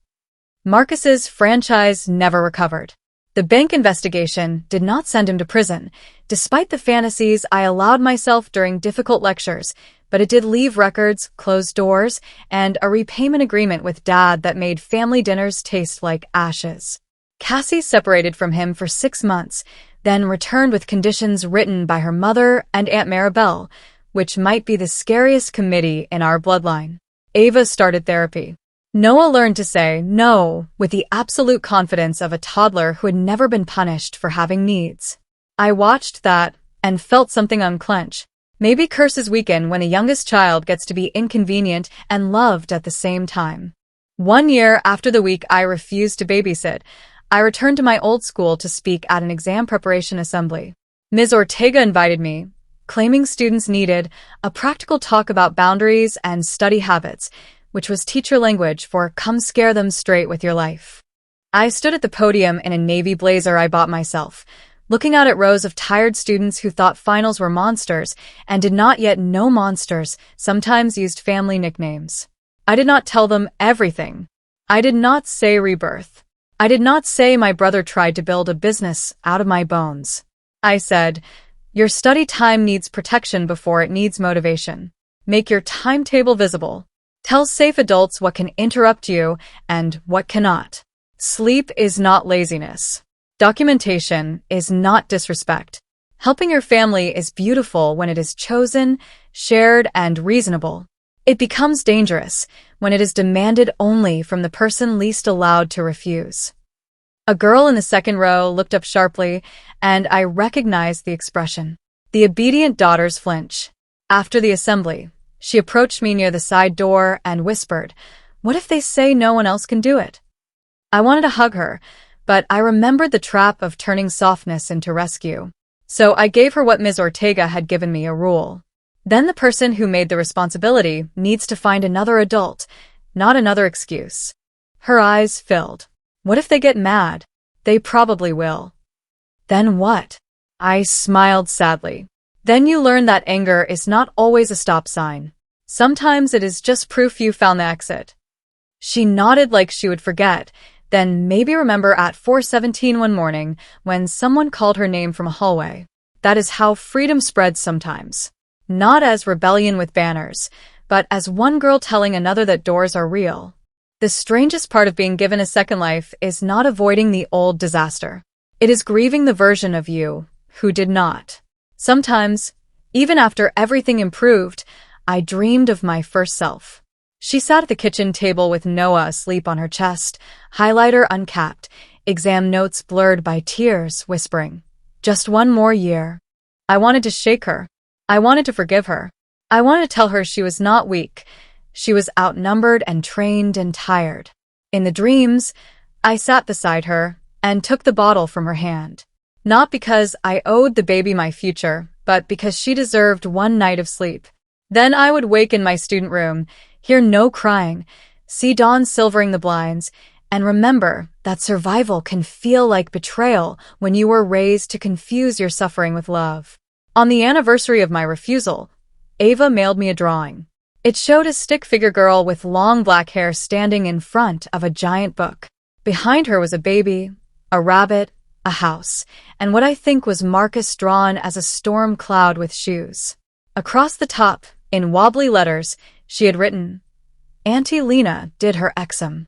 Marcus's franchise never recovered. The bank investigation did not send him to prison, despite the fantasies I allowed myself during difficult lectures, but it did leave records, closed doors, and a repayment agreement with Dad that made family dinners taste like ashes. Cassie separated from him for 6 months, then returned with conditions written by her mother and Aunt Maribel, which might be the scariest committee in our bloodline. Ava started therapy. Noah learned to say no with the absolute confidence of a toddler who had never been punished for having needs. I watched that and felt something unclench. Maybe curses weaken when the youngest child gets to be inconvenient and loved at the same time. 1 year after the week I refused to babysit, I returned to my old school to speak at an exam preparation assembly. Ms. Ortega invited me, claiming students needed a practical talk about boundaries and study habits, which was teacher language for come scare them straight with your life. I stood at the podium in a navy blazer I bought myself, looking out at rows of tired students who thought finals were monsters and did not yet know monsters sometimes used family nicknames. I did not tell them everything. I did not say Rebirth. I did not say my brother tried to build a business out of my bones. I said, your study time needs protection before it needs motivation. Make your timetable visible. Tell safe adults what can interrupt you and what cannot. Sleep is not laziness. Documentation is not disrespect. Helping your family is beautiful when it is chosen, shared, and reasonable. It becomes dangerous when it is demanded only from the person least allowed to refuse. A girl in the second row looked up sharply, and I recognized the expression. The obedient daughters flinch. After the assembly, she approached me near the side door and whispered, "What if they say no one else can do it?" I wanted to hug her, but I remembered the trap of turning softness into rescue. So I gave her what Ms. Ortega had given me, a rule. Then the person who made the responsibility needs to find another adult, not another excuse. Her eyes filled. What if they get mad? They probably will. Then what? I smiled sadly. Then you learn that anger is not always a stop sign. Sometimes it is just proof you found the exit. She nodded like she would forget, then maybe remember at 4:17 one morning when someone called her name from a hallway. That is how freedom spreads sometimes. Not as rebellion with banners, but as one girl telling another that doors are real. The strangest part of being given a second life is not avoiding the old disaster. It is grieving the version of you who did not. Sometimes, even after everything improved, I dreamed of my first self. She sat at the kitchen table with Noah asleep on her chest, highlighter uncapped, exam notes blurred by tears, whispering, "Just one more year." I wanted to shake her. I wanted to forgive her. I wanted to tell her she was not weak. She was outnumbered and trained and tired. In the dreams, I sat beside her and took the bottle from her hand. Not because I owed the baby my future, but because she deserved one night of sleep. Then I would wake in my student room, hear no crying, see dawn silvering the blinds, and remember that survival can feel like betrayal when you were raised to confuse your suffering with love. On the anniversary of my refusal, Ava mailed me a drawing. It showed a stick-figure girl with long black hair standing in front of a giant book. Behind her was a baby, a rabbit, a house, and what I think was Marcus drawn as a storm cloud with shoes. Across the top, in wobbly letters, she had written, "Auntie Lena did her exam."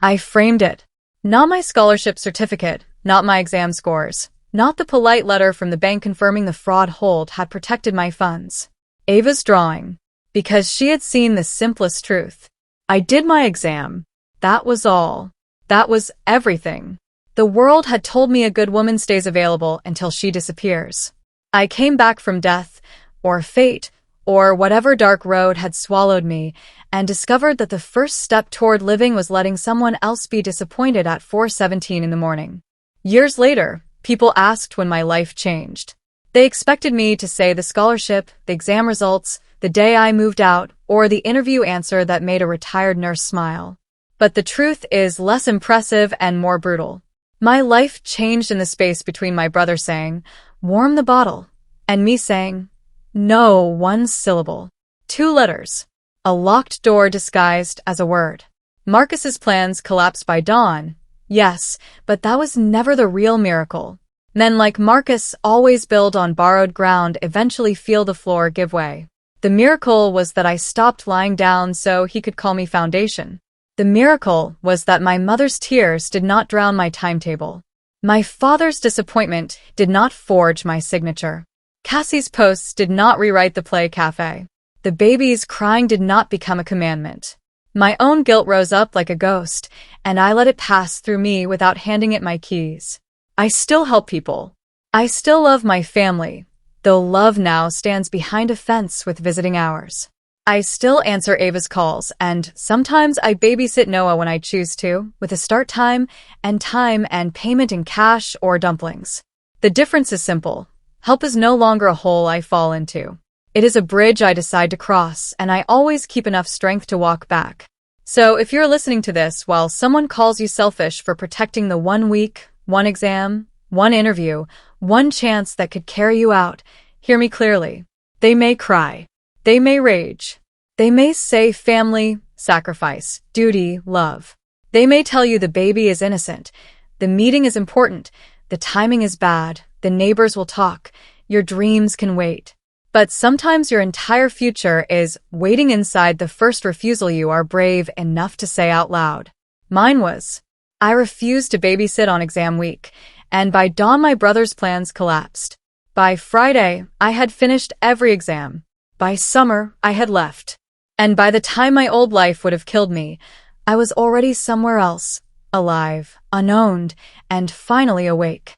I framed it. Not my scholarship certificate, not my exam scores, not the polite letter from the bank confirming the fraud hold had protected my funds. Ava's drawing. Because she had seen the simplest truth. I did my exam. That was all. That was everything. The world had told me a good woman stays available until she disappears. I came back from death, or fate, or whatever dark road had swallowed me, and discovered that the first step toward living was letting someone else be disappointed at 4:17 in the morning. Years later, people asked when my life changed. They expected me to say the scholarship, the exam results, the day I moved out, or the interview answer that made a retired nurse smile. But the truth is less impressive and more brutal. My life changed in the space between my brother saying, "Warm the bottle," and me saying, "No, one syllable." 2 letters. A locked door disguised as a word. Marcus's plans collapsed by dawn. Yes, but that was never the real miracle. Men like Marcus always build on borrowed ground, eventually feel the floor give way. The miracle was that I stopped lying down so he could call me foundation. The miracle was that my mother's tears did not drown my timetable. My father's disappointment did not forge my signature. Cassie's posts did not rewrite the play cafe. The baby's crying did not become a commandment. My own guilt rose up like a ghost, and I let it pass through me without handing it my keys. I still help people. I still love my family, though love now stands behind a fence with visiting hours. I still answer Ava's calls, and sometimes I babysit Noah when I choose to, with a start time and payment in cash or dumplings. The difference is simple. Help is no longer a hole I fall into. It is a bridge I decide to cross, and I always keep enough strength to walk back. So if you're listening to this while someone calls you selfish for protecting the 1 week, 1 exam, 1 interview, 1 chance that could carry you out, hear me clearly. They may cry. They may rage. They may say family, sacrifice, duty, love. They may tell you the baby is innocent, the meeting is important, the timing is bad, the neighbors will talk, your dreams can wait. But sometimes your entire future is waiting inside the first refusal you are brave enough to say out loud. Mine was. I refused to babysit on exam week, and by dawn my brother's plans collapsed. By Friday, I had finished every exam. By summer, I had left. And by the time my old life would have killed me, I was already somewhere else, alive, unowned, and finally awake.